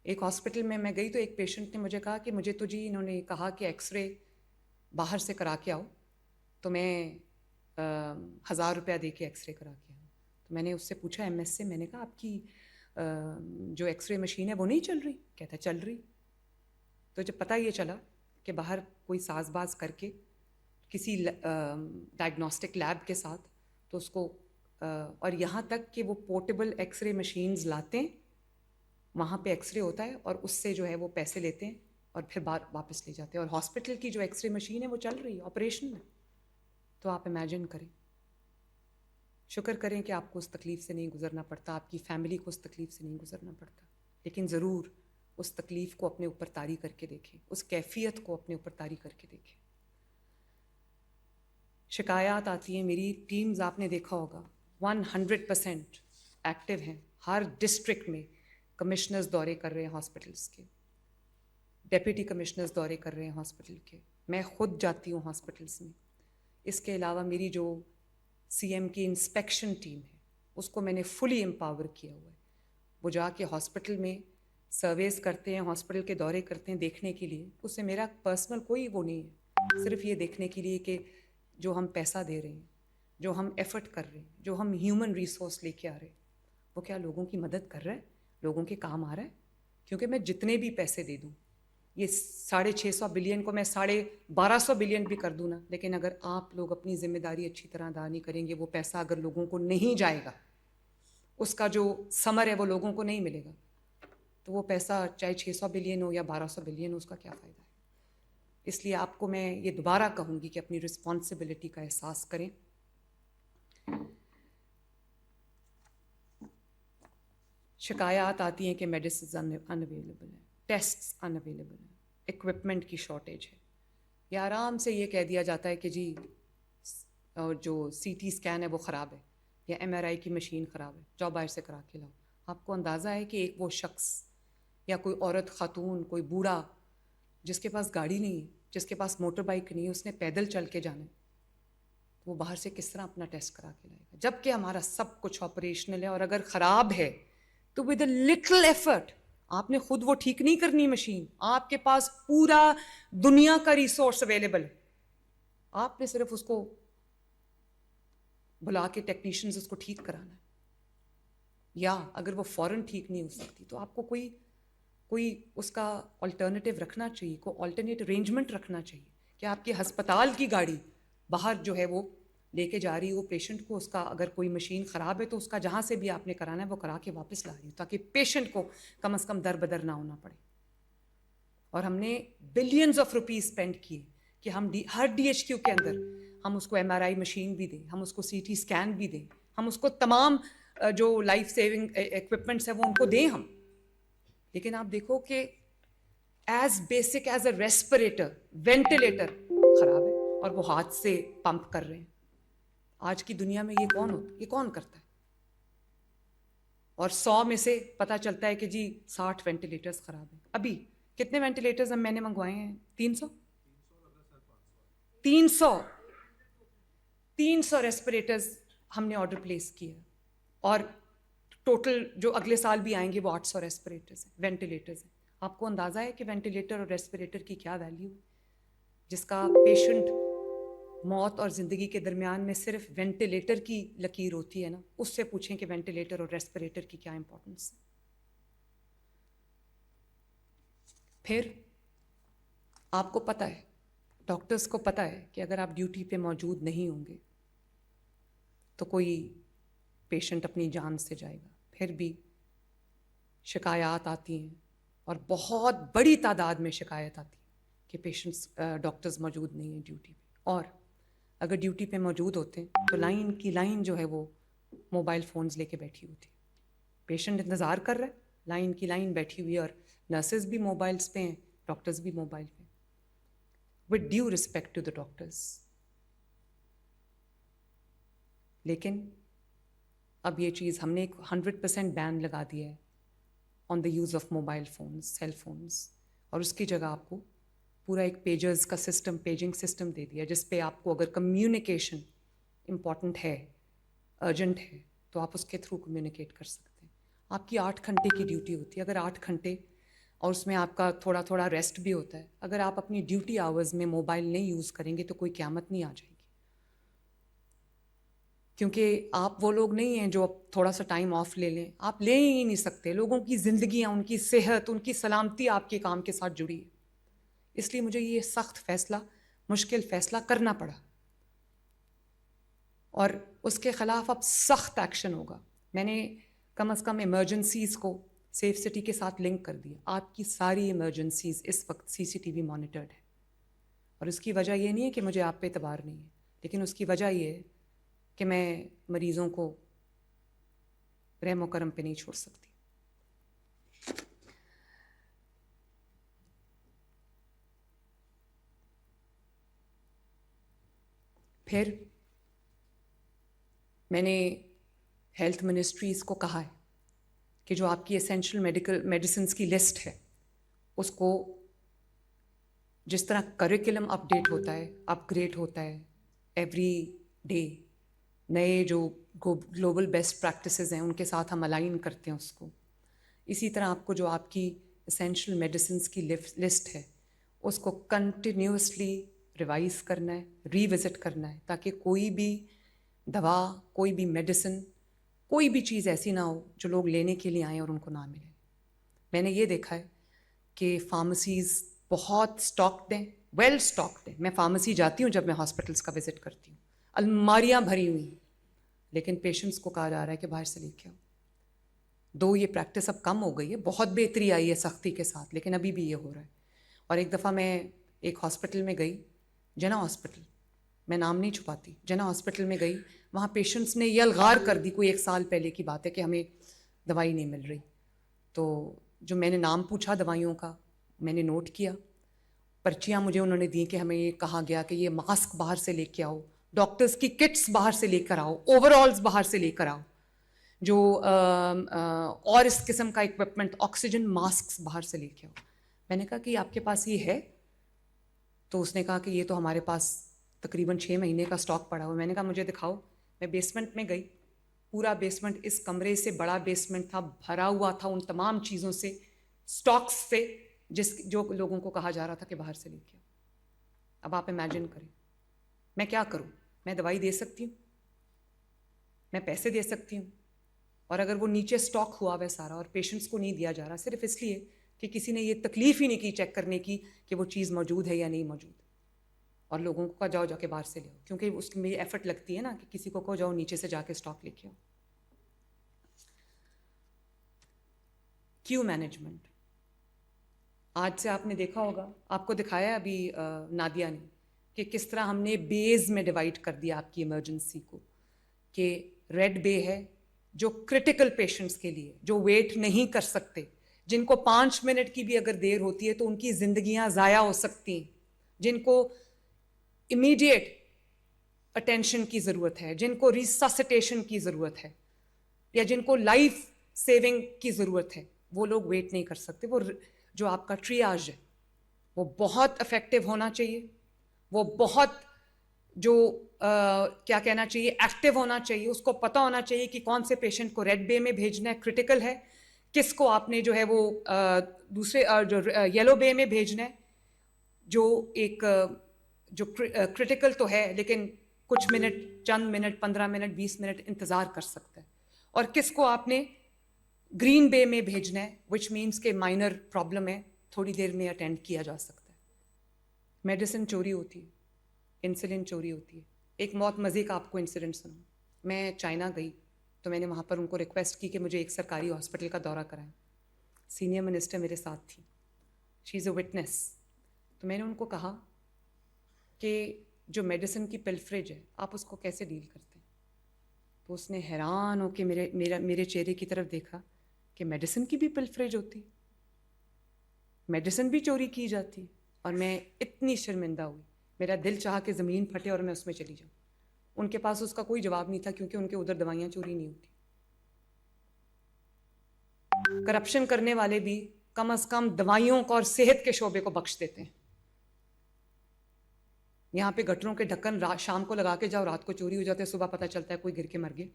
ایک ہاسپٹل میں گئی تو ایک پیشنٹ نے مجھے کہا کہ مجھے تو جی انہوں نے کہا کہ ایکس رے باہر سے کرا کے آؤ, تو میں 1000 روپیہ دے کے ایکس رے کرا کے آؤں. تو میں نے اس سے پوچھا ایم ایس سے, میں نے کہا آپ کی جو ایکس رے مشین ہے وہ نہیں چل رہی. کہتا ہے چل رہی. تو جب پتہ یہ چلا کہ باہر کوئی ساز باز کر کے کسی ڈائگنوسٹک لیب کے ساتھ تو اس کو اور یہاں تک کہ وہ پورٹیبل ایکس رے مشینز لاتے ہیں, وہاں پہ ایکس رے ہوتا ہے اور اس سے جو ہے وہ پیسے لیتے ہیں اور پھر واپس لے جاتے ہیں. اور ہاسپٹل کی جو ایکس رے مشین ہے وہ چل رہی ہے, آپریشن میں. تو آپ امیجن کریں, شکر کریں کہ آپ کو اس تکلیف سے نہیں گزرنا پڑتا, آپ کی فیملی کو اس تکلیف سے نہیں گزرنا پڑتا. لیکن ضرور اس تکلیف کو اپنے اوپر طاری کر کے دیکھیں, اس کیفیت کو اپنے اوپر طاری کر کے دیکھیں. شکایات آتی ہیں, میری ٹیمز آپ نے دیکھا ہوگا 100% ایکٹیو ہیں. ہر ڈسٹرکٹ میں کمشنرز دورے کر رہے ہیں ہاسپٹلس کے, ڈیپٹی کمشنرز دورے کر رہے ہیں ہاسپٹل کے. میں خود جاتی ہوں ہاسپٹلس میں. اس کے علاوہ میری جو سی ایم کی انسپیکشن ٹیم ہے اس کو میں نے فلی امپاور کیا ہوا ہے. وہ جا کے ہاسپٹل میں سرویز کرتے ہیں, ہاسپٹل کے دورے کرتے ہیں دیکھنے کے لیے. اس سے میرا پرسنل کوئی وہ نہیں ہے, صرف یہ دیکھنے کے لیے کہ جو ہم پیسہ دے رہے ہیں, جو ہم ایفرٹ کر رہے ہیں, جو ہم ہیومن ریسورس لے کے آ رہے ہیں, وہ کیا لوگوں کی مدد کر رہا ہے, لوگوں کے کام آ رہا ہے. کیونکہ میں جتنے بھی پیسے دے دوں, یہ 650 بلین کو میں 1250 بلین بھی کر دوں نا, لیکن اگر آپ لوگ اپنی ذمہ داری اچھی طرح ادا نہیں کریں گے, وہ پیسہ اگر لوگوں کو نہیں جائے گا, اس کا جو ثمر ہے وہ لوگوں کو نہیں ملے گا, تو وہ پیسہ چاہے 600 بلین ہو یا 1200 بلین ہو, اس کا کیا فائدہ ہے. اس لیے آپ کو میں یہ دوبارہ کہوں گی کہ اپنی رسپانسبلٹی کا احساس کریں. شکایات آتی ہیں کہ میڈیسنز ان اویلیبل ہیں, ٹیسٹس ان اویلیبل ہیں, اکوپمنٹ کی شارٹیج ہے. یا آرام سے یہ کہہ دیا جاتا ہے کہ جی جو سی ٹی اسکین ہے وہ خراب ہے, یا ایم آر آئی کی مشین خراب ہے, جاؤ باہر سے کرا کے لاؤ. آپ کو اندازہ ہے کہ ایک وہ شخص یا کوئی عورت, خاتون, کوئی بوڑھا جس کے پاس گاڑی نہیں ہے, جس کے پاس موٹر بائک نہیں ہے, اس نے پیدل چل کے جانا ہے, وہ باہر سے کس طرح اپنا ٹیسٹ کرا کے لائے گا, جب کہ ہمارا سب کچھ آپریشنل ہے. اور اگر خراب ہے تو ود اے لٹل ایفرٹ, آپ نے خود وہ ٹھیک نہیں کرنی مشین, آپ کے پاس پورا دنیا کا ریسورس اویلیبل ہے, آپ نے صرف اس کو بلا کے ٹیکنیشینز اس کو ٹھیک کرانا ہے. یا اگر وہ فوراً ٹھیک نہیں ہو سکتی تو آپ کو کوئی اس کا آلٹرنیٹیو رکھنا چاہیے, کوئی آلٹرنیٹ ارینجمنٹ رکھنا چاہیے کہ آپ کے ہسپتال کی گاڑی باہر جو ہے وہ لے کے جا رہی ہو پیشنٹ کو, اس کا اگر کوئی مشین خراب ہے تو اس کا جہاں سے بھی آپ نے کرانا ہے وہ کرا کے واپس لا رہی ہو, تاکہ پیشنٹ کو کم از کم در بدر نہ ہونا پڑے. اور ہم نے بلینز آف روپیز اسپینڈ کیے کہ ہم ہر ڈی ایچ کیو کے اندر ہم اس کو ایم آر آئی مشین بھی دیں, ہم اس کو سی ٹی اسکین بھی دیں, ہم اس کو تمام جو لائف سیونگ ایکوپمنٹس ہیں وہ ان کو دیں ہم. لیکن آپ دیکھو کہ as basic as a respirator, ventilator خراب ہے اور وہ ہاتھ سے پمپ کر رہے ہیں. آج کی دنیا میں یہ کون کرتا ہے؟ اور 100 میں سے پتہ چلتا ہے کہ جی 60 وینٹیلیٹرز خراب ہیں. ابھی کتنے وینٹیلیٹرز میں نے منگوائے ہیں؟ 300 ریسپریٹرز ہم نے آرڈر پلیس کیا, اور ٹوٹل جو اگلے سال بھی آئیں گے وہ 800 ریسپریٹرز ہیں, وینٹیلیٹرز ہیں. آپ کو اندازہ ہے کہ وینٹیلیٹر اور ریسپریٹر کی کیا ویلیو ہے, جس کا پیشنٹ موت اور زندگی کے درمیان میں صرف وینٹیلیٹر کی لکیر ہوتی ہے نا, اس سے پوچھیں کہ وینٹیلیٹر اور ریسپریٹر کی کیا امپورٹنس ہے. پھر آپ کو پتہ ہے, ڈاکٹرز کو پتہ ہے کہ اگر آپ ڈیوٹی پہ موجود نہیں ہوں گے تو کوئی پیشنٹ اپنی جان سے جائے گا. پھر بھی شکایات آتی ہیں, اور بہت بڑی تعداد میں شکایت آتی ہے کہ پیشنٹس ڈاکٹرز موجود نہیں ہیں ڈیوٹی پہ. اور اگر ڈیوٹی پہ موجود ہوتے ہیں تو لائن جو ہے وہ موبائل فونز لے کے بیٹھی ہوتی ہے. پیشنٹ انتظار کر رہا ہے, لائن کی لائن بیٹھی ہوئی ہے, اور نرسز بھی موبائلز پہ ہیں, ڈاکٹرز بھی موبائل پہ. With due respect to the doctors. لیکن اب یہ چیز ہم نے 100% بین لگا دیا ہے on the use of mobile phones, cell phones, اور اس کی جگہ آپ کو پورا ایک پیجرز کا سسٹم, پیجنگ سسٹم دے دیا, جس پہ آپ کو اگر کمیونیکیشن امپورٹنٹ ہے, ارجنٹ ہے, تو آپ اس کے تھرو کمیونیکیٹ کر سکتے ہیں. آپ کی 8 گھنٹے کی ڈیوٹی ہوتی ہے, اگر 8 گھنٹے اور اس میں آپ کا تھوڑا ریسٹ بھی ہوتا ہے, اگر آپ اپنی ڈیوٹی آورز میں موبائل نہیں یوز کریں گے تو کوئی قیامت نہیں آ جائے گی. کیونکہ آپ وہ لوگ نہیں ہیں جو اب تھوڑا سا ٹائم آف لے لیں. آپ لے ہی نہیں سکتے. لوگوں کی زندگیاں، ان کی صحت، ان کی سلامتی آپ کے کام کے ساتھ جڑی ہے. اس لیے مجھے یہ سخت فیصلہ، مشکل فیصلہ کرنا پڑا، اور اس کے خلاف اب سخت ایکشن ہوگا. میں نے کم از کم ایمرجنسیز کو سیف سٹی کے ساتھ لنک کر دیا. آپ کی ساری ایمرجنسیز اس وقت CCTV مانیٹرڈ ہے. اور اس کی وجہ یہ نہیں ہے کہ مجھے آپ پہ اعتبار نہیں ہے، لیکن اس کی وجہ یہ ہے کہ میں مریضوں کو رحم و کرم پہ نہیں چھوڑ سکتی. پھر میں نے ہیلتھ منسٹریز کو کہا ہے کہ جو آپ کی اسینشل میڈیسنس کی لسٹ ہے، اس کو جس طرح کریکولم اپڈیٹ ہوتا ہے، اپ گریڈ ہوتا ہے ایوری ڈے، نئے جو گلوبل بیسٹ پریکٹسز ہیں ان کے ساتھ ہم الائن کرتے ہیں اس کو، اسی طرح آپ کو جو آپ کی اسینشل میڈیسنس کی لسٹ ہے اس کو کنٹینیوسلی ریوائز کرنا ہے، ری وزٹ کرنا ہے، تاکہ کوئی بھی دوا، کوئی بھی میڈیسن، کوئی بھی چیز ایسی نہ ہو جو لوگ لینے کے لیے آئیں اور ان کو نہ ملے. میں نے یہ دیکھا ہے کہ فارمیسیز بہت اسٹاکڈ ہیں، ویل اسٹاکڈ ہیں. میں فارمیسی جاتی ہوں جب میں ہاسپٹلس کا وزٹ کرتی ہوں، الماریاں بھری ہوئی ہیں، لیکن پیشنٹس کو کہا جا رہا ہے کہ باہر سے لے کے آؤ. دو یہ پریکٹس اب کم ہو گئی ہے، بہت بہتری آئی ہے سختی کے ساتھ، لیکن ابھی بھی یہ ہو رہا ہے. اور ایک دفعہ میں ایک ہاسپٹل میں گئی، جنا ہاسپٹل، میں نام نہیں چھپاتی، جنا ہاسپٹل میں گئی، وہاں پیشنٹس نے یہ الغار کر دی، کوئی 1 سال پہلے کی بات ہے، کہ ہمیں دوائی نہیں مل رہی. تو جو میں نے نام پوچھا دوائیوں کا، میں نے نوٹ کیا، پرچیاں مجھے انہوں نے دی کہ ہمیں یہ کہا گیا کہ یہ ماسک باہر سے لے کے آؤ، ڈاکٹرز کی کٹس باہر سے لے کر آؤ، اوور آلز باہر سے لے کر آؤ، جو اور اس قسم کا اکوپمنٹ، آکسیجن ماسکس باہر سے لے کے آؤ. میں نے کہا کہ آپ کے پاس یہ ہے؟ تو اس نے کہا کہ یہ تو ہمارے پاس تقریباً 6 مہینے کا اسٹاک پڑا ہوا. میں نے کہا مجھے دکھاؤ. میں بیسمنٹ میں گئی، پورا بیسمنٹ، اس کمرے سے بڑا بیسمنٹ تھا، بھرا ہوا تھا ان تمام چیزوں سے، اسٹاکس سے، جو لوگوں کو کہا جا رہا تھا کہ باہر سے لے کے آؤ. اب آپ امیجن کریں میں کیا کروں. میں دوائی دے سکتی ہوں، میں پیسے دے سکتی ہوں، اور اگر وہ نیچے اسٹاک ہوا ہوا ہے سارا اور پیشنٹس کو نہیں دیا جا رہا صرف اس لیے کہ کسی نے یہ تکلیف ہی نہیں کی چیک کرنے کی کہ وہ چیز موجود ہے یا نہیں موجود، اور لوگوں کو کہا جاؤ جا کے باہر سے لے آؤ، کیونکہ اس میں ایفرٹ لگتی ہے نا کہ کسی کو کہو جاؤ نیچے سے جا کے اسٹاک لے کے آؤ. کیو مینجمنٹ. آج سے آپ نے دیکھا ہوگا، آپ کو دکھایا ابھی نادیہ نے، کہ کس طرح ہم نے بیز میں ڈیوائڈ کر دیا آپ کی ایمرجنسی کو، کہ ریڈ بے ہے جو کرٹیکل پیشنٹس کے لیے، جو ویٹ نہیں کر سکتے، جن کو 5 منٹ کی بھی اگر دیر ہوتی ہے تو ان کی زندگیاں ضائع ہو سکتی ہیں، جن کو امیڈیٹ اٹینشن کی ضرورت ہے، جن کو ریسسیٹیشن کی ضرورت ہے، یا جن کو لائف سیونگ کی ضرورت ہے، وہ لوگ ویٹ نہیں کر سکتے. وہ جو آپ کا ٹریاج ہے وہ بہت افیکٹو ہونا چاہیے، وہ بہت جو کیا کہنا چاہیے، ایکٹیو ہونا چاہیے. اس کو پتہ ہونا چاہیے کہ کون سے پیشنٹ کو ریڈ بے میں بھیجنا ہے، کرٹیکل ہے، کس کو آپ نے جو ہے وہ دوسرے جو یلو بے میں بھیجنا ہے، جو ایک جو کرٹیکل تو ہے لیکن کچھ منٹ، چند منٹ، 15 منٹ، 20 منٹ انتظار کر سکتا ہے، اور کس کو آپ نے گرین بے میں بھیجنا ہے، وچ مینس کہ مائنر پرابلم ہے، تھوڑی دیر میں اٹینڈ کیا جا سکتا ہے. میڈیسن چوری ہوتی ہے، انسولین چوری ہوتی ہے. ایک بہت مزے کا آپ کو انسیڈنٹ سنوں. میں چائنا گئی تو میں نے وہاں پر ان کو ریکویسٹ کی کہ مجھے ایک سرکاری ہاسپٹل کا دورہ کرائیں. سینئر منسٹر میرے ساتھ تھی، شی از اے وٹنس. تو میں نے ان کو کہا کہ جو میڈیسن کی پلفریج ہے آپ اس کو کیسے ڈیل کرتے ہیں. تو اس نے حیران ہو کے میرے چہرے کی طرف دیکھا کہ میڈیسن کی بھی پلفریج ہوتی، میڈیسن بھی چوری کی جاتی. اور میں اتنی شرمندہ ہوئی، میرا دل چاہا کہ زمین پھٹے اور میں اس میں چلی جاؤں. ان کے پاس اس کا کوئی جواب نہیں تھا کیونکہ ان کے ادھر دوائیاں چوری نہیں ہوتی. کرپشن کرنے والے بھی کم از کم دوائیوں کو اور صحت کے شعبے کو بخش دیتے ہیں. یہاں پہ گٹروں کے ڈھکن شام کو لگا کے جاؤ، رات کو چوری ہو جاتے ہیں، صبح پتہ چلتا ہے کوئی گر کے مر گیا.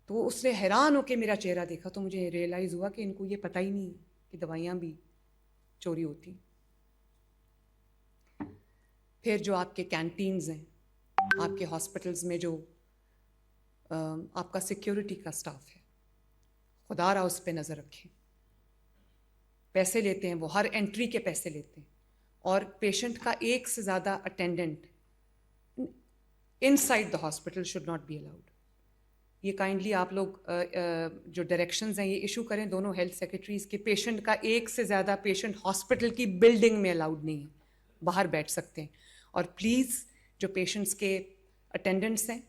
تو اس نے حیران ہو کے میرا چہرہ دیکھا تو مجھے ریئلائز ہوا کہ ان کو یہ پتہ ہی نہیں کہ دوائیاں بھی چوری ہوتی. پھر جو آپ کے کینٹینز ہیں آپ کے ہاسپٹلز میں، جو آپ کا سیکیورٹی کا سٹاف ہے، خدا را اس پہ نظر رکھیں. پیسے لیتے ہیں وہ، ہر انٹری کے پیسے لیتے ہیں، اور پیشنٹ کا ایک سے زیادہ attendant inside the hospital should not be allowed. یہ کائنڈلی آپ لوگ جو ڈائریکشنز ہیں یہ ایشو کریں دونوں ہیلتھ سیکرٹریز کہ پیشنٹ کا ایک سے زیادہ پیشنٹ ہاسپٹل کی بلڈنگ میں الاؤڈ نہیں ہے، باہر بیٹھ سکتے ہیں. اور پلیز جو پیشنٹس کے اٹینڈنٹس ہیں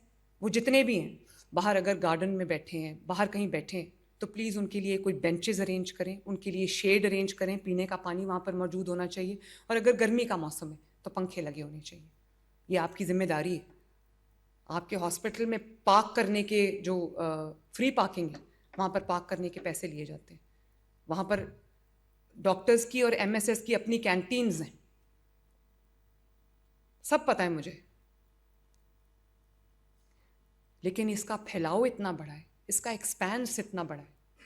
وہ جتنے بھی ہیں، باہر اگر گارڈن میں بیٹھے ہیں، باہر کہیں بیٹھے ہیں، تو پلیز ان کے لیے کوئی بینچز ارینج کریں، ان کے لیے شیڈ ارینج کریں، پینے کا پانی وہاں پر موجود ہونا چاہیے، اور اگر گرمی کا موسم ہے تو پنکھے لگے ہونے چاہیے. یہ آپ کی ذمہ داری ہے. آپ کے ہاسپٹل میں پارک کرنے کے جو فری پارکنگ ہے وہاں پر پارک کرنے کے پیسے لیے جاتے ہیں. وہاں پر ڈاکٹرز کی اور ایم ایس ایس کی اپنی کینٹینز ہیں، سب پتہ ہے مجھے. لیکن اس کا پھیلاؤ اتنا بڑا ہے، اس کا ایکسپینس اتنا بڑا ہے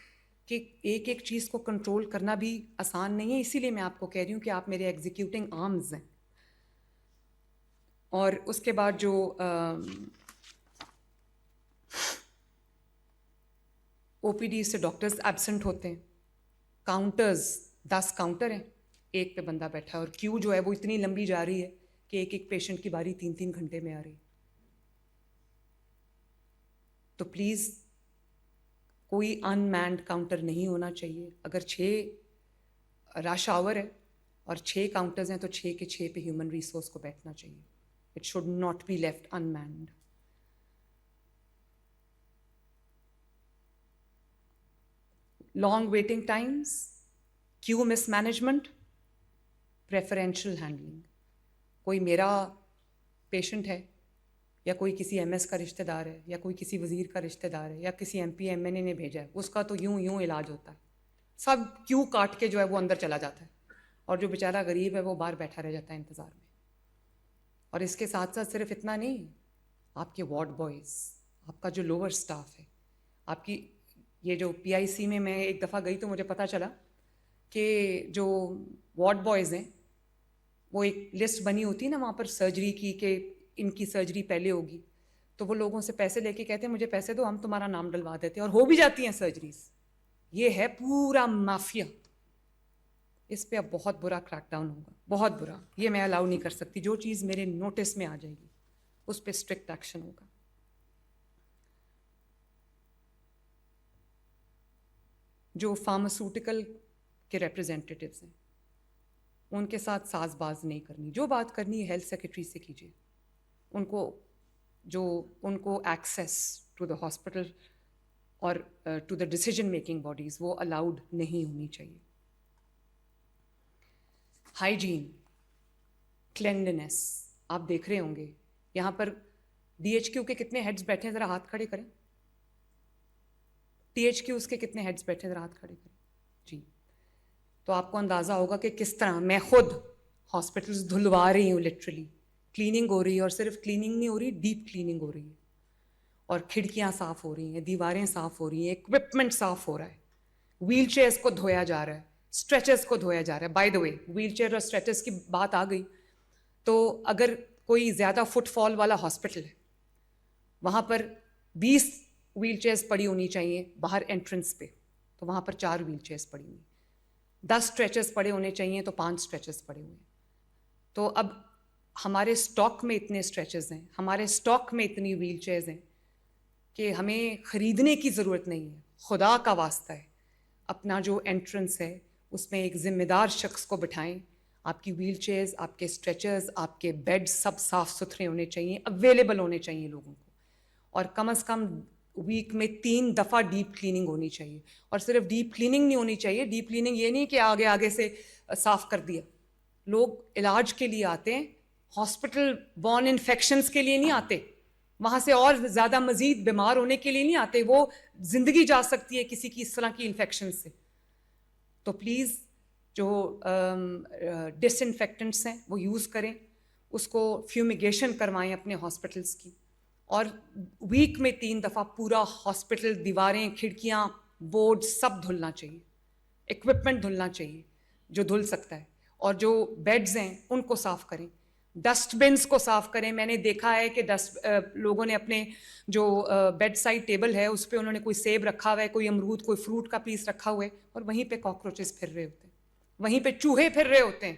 کہ ایک ایک چیز کو کنٹرول کرنا بھی آسان نہیں ہے. اسی لیے میں آپ کو کہہ رہی ہوں کہ آپ میرے ایگزیکیوٹنگ آرمز ہیں. اور اس کے بعد جو او پی ڈی سے ڈاکٹرز ایبسنٹ ہوتے ہیں، کاؤنٹرز 10 کاؤنٹر ہیں، ایک پہ بندہ بیٹھا ہے، اور کیو جو ہے وہ اتنی لمبی جا رہی ہے کہ ایک ایک پیشنٹ کی باری 3 گھنٹے میں آ رہی. تو پلیز کوئی ان مینڈ کاؤنٹر نہیں ہونا چاہیے. اگر 6 رش آور ہے اور 6 کاؤنٹرز ہیں تو 6 کے 6 پہ ہیومن ریسورس کو بیٹھنا چاہیے. It should not be left unmanned. Long waiting times, queue mismanagement, preferential handling. کوئی میرا پیشنٹ ہے یا کوئی کسی ایم ایس کا رشتہ دار ہے یا کوئی کسی وزیر کا رشتہ دار ہے یا کسی ایم پی ایم این اے نے بھیجا ہے، اس کا تو یوں علاج ہوتا ہے، سب کیوں کاٹ کے جو ہے وہ اندر چلا جاتا ہے، اور جو بیچارہ غریب ہے وہ باہر بیٹھا رہ جاتا ہے انتظار میں. اور اس کے ساتھ ساتھ صرف اتنا نہیں، آپ کے وارڈ بوائز، آپ کا جو لوور سٹاف ہے، آپ کی یہ جو پی آئی سی میں ایک دفعہ گئی تو مجھے پتہ چلا کہ جو وارڈ بوائز ہیں وہ ایک لسٹ بنی ہوتی ہے نا وہاں پر سرجری کی کہ ان کی سرجری پہلے ہوگی، تو وہ لوگوں سے پیسے لے کے کہتے ہیں مجھے پیسے دو، ہم تمہارا نام ڈلوا دیتے ہیں، اور ہو بھی جاتی ہیں سرجریز. یہ ہے پورا مافیا. اس پہ اب بہت برا کریک ڈاؤن ہوگا، بہت برا. یہ میں الاؤ نہیں کر سکتی. جو چیز میرے نوٹس میں آ جائے گی اس پہ اسٹرکٹ ایکشن ہوگا. جو فارماسوٹیکل کے ریپرزینٹیٹیوز ہیں ان کے ساتھ ساز باز نہیں کرنی. جو بات کرنی ہے ہیلتھ سیکرٹری سے کیجیے. ان کو ایکسیس ٹو دا ہاسپٹل اور to the decision making bodies وہ الاؤڈ نہیں ہونی چاہیے. ہائیجین، کلینلینس، آپ دیکھ رہے ہوں گے یہاں پر ڈی ایچ کیو کے کتنے ہیڈز بیٹھے ہیں، ذرا ہاتھ کھڑے کریں. ٹی ایچ کیو اس کے کتنے ہیڈز بیٹھے ہیں، ذرا ہاتھ کھڑے کریں. جی، تو آپ کو اندازہ ہوگا کہ کس طرح میں خود ہاسپٹلس دھلوا رہی ہوں. لٹرلی کلیننگ ہو رہی ہے، اور صرف کلیننگ نہیں ہو رہی، ڈیپ کلیننگ ہو رہی ہے، اور کھڑکیاں صاف ہو رہی ہیں، دیواریں صاف ہو رہی ہیں، اکوپمنٹ صاف ہو رہا ہے، ویل چیئرس کو دھویا جا رہا ہے، اسٹریچرس کو دھویا جا رہا ہے. By the way wheel chair اور اسٹریچرس کی بات آ گئی تو اگر کوئی زیادہ فٹ فال والا ہاسپٹل ہے وہاں پر 20 ویل چیئرس پڑی ہونی چاہیے باہر انٹرنس پہ، تو وہاں پر 4 ویل چیئرس پڑی ہوئی. 10 اسٹریچرس پڑے ہونے چاہیے تو 5 اسٹریچرس پڑے ہوئے ہیں. تو اب ہمارے اسٹاک میں اتنے اسٹریچرز ہیں، ہمارے اسٹاک میں اتنی ویل چیئرز ہیں کہ ہمیں خریدنے کی ضرورت نہیں ہے. خدا کا واسطہ ہے اپنا جو انٹرنس ہے اس میں ایک ذمہ دار شخص کو بٹھائیں. آپ کی ویل چیئرز، آپ کے اسٹریچرز، آپ کے بیڈ سب صاف ستھرے ہونے چاہیے، اویلیبل ہونے چاہیے لوگوں کو، اور کم از کم ویک میں 3 دفعہ ڈیپ کلیننگ ہونی چاہیے. اور صرف ڈیپ کلیننگ نہیں ہونی چاہیے، ڈیپ کلیننگ یہ نہیں کہ آگے سے صاف کر دیا. لوگ علاج کے لیے آتے ہیں، ہاسپٹل بورن انفیکشنز کے لیے نہیں آتے، وہاں سے اور زیادہ مزید بیمار ہونے کے لیے نہیں آتے. وہ زندگی جا سکتی ہے کسی کی اس طرح کی انفیکشن سے. تو پلیز جو ڈس انفیکٹنٹس ہیں وہ یوز کریں، اس کو فیومیگیشن کروائیں اپنے ہاسپٹلس کی، اور ویک میں 3 دفعہ پورا ہاسپٹل، دیواریں، کھڑکیاں، بورڈ سب دھلنا چاہیے، اکوپمنٹ دھلنا چاہیے جو دھل سکتا ہے، اور جو بیڈز ہیں ان کو صاف کریں. ڈسٹ بنس کو صاف کریں. میں نے دیکھا ہے کہ لوگوں نے اپنے جو بیڈ سائڈ ٹیبل ہے اس پہ انہوں نے کوئی سیب رکھا ہوا ہے, کوئی امرود, کوئی فروٹ کا پیس رکھا ہوا ہے, اور وہیں پہ کاکروچز پھر رہے ہوتے ہیں, وہیں پہ چوہے پھر رہے ہوتے ہیں.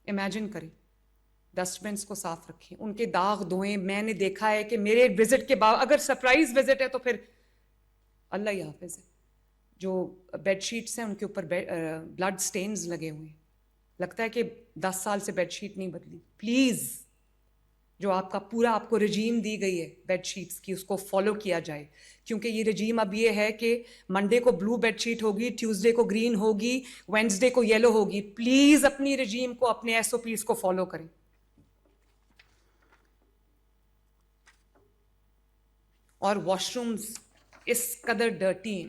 امیجن کریں. ڈسٹ بنس کو صاف رکھیں, ان کے داغ دھوئیں. میں نے دیکھا ہے کہ میرے وزٹ کے بعد, اگر سرپرائز وزٹ ہے تو پھر اللہ ہی حافظ ہے, جو بیڈ شیٹس ہیں ان کے اوپر بلڈ سٹینز لگے ہوئے ہیں, لگتا ہے کہ 10 سال سے بیڈ شیٹ نہیں بدلی. پلیز جو آپ کا پورا آپ کو رجیم دی گئی ہے بیڈ شیٹس کی, اس کو فالو کیا جائے, کیونکہ یہ رجیم اب یہ ہے کہ منڈے کو بلو بیڈ شیٹ ہوگی, ٹیوزڈے کو گرین ہوگی, وینسڈے کو یلو ہوگی. پلیز اپنی رجیم کو, اپنے ایس او پیز کو فالو کریں. اور واش رومز اس قدر ڈرٹی ہیں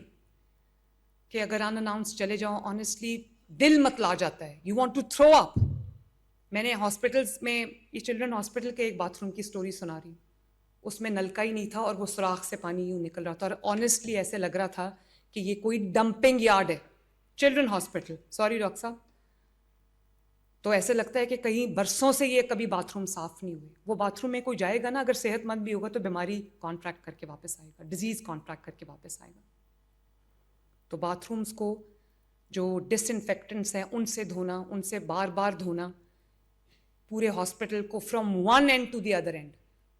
کہ اگر ان اناؤنس چلے جاؤ, آنیسٹلی دل متلا جاتا ہے. You want to throw up. میں نے ہاسپٹلس میں, یہ چلڈرن ہاسپٹل کے ایک باتھ روم کی سٹوری سنا رہی ہوں, اس میں نلکا ہی نہیں تھا اور وہ سوراخ سے پانی یوں نکل رہا تھا, اور آنیسٹلی ایسے لگ رہا تھا کہ یہ کوئی ڈمپنگ یارڈ ہے. چلڈرن ہاسپٹل, سوری ڈاکٹر صاحب. تو ایسے لگتا ہے کہ کہیں برسوں سے یہ کبھی باتھ روم صاف نہیں ہوئے. وہ باتھ روم میں کوئی جائے گا نا, اگر صحت مند بھی ہوگا تو بیماری کانٹریکٹ کر کے واپس آئے گا, ڈیزیز کانٹریکٹ کر کے واپس آئے گا. تو باتھ رومز کو جو ڈس انفیکٹنٹس ہیں ان سے دھونا, ان سے بار بار دھونا, پورے ہاسپٹل کو from one end to the other end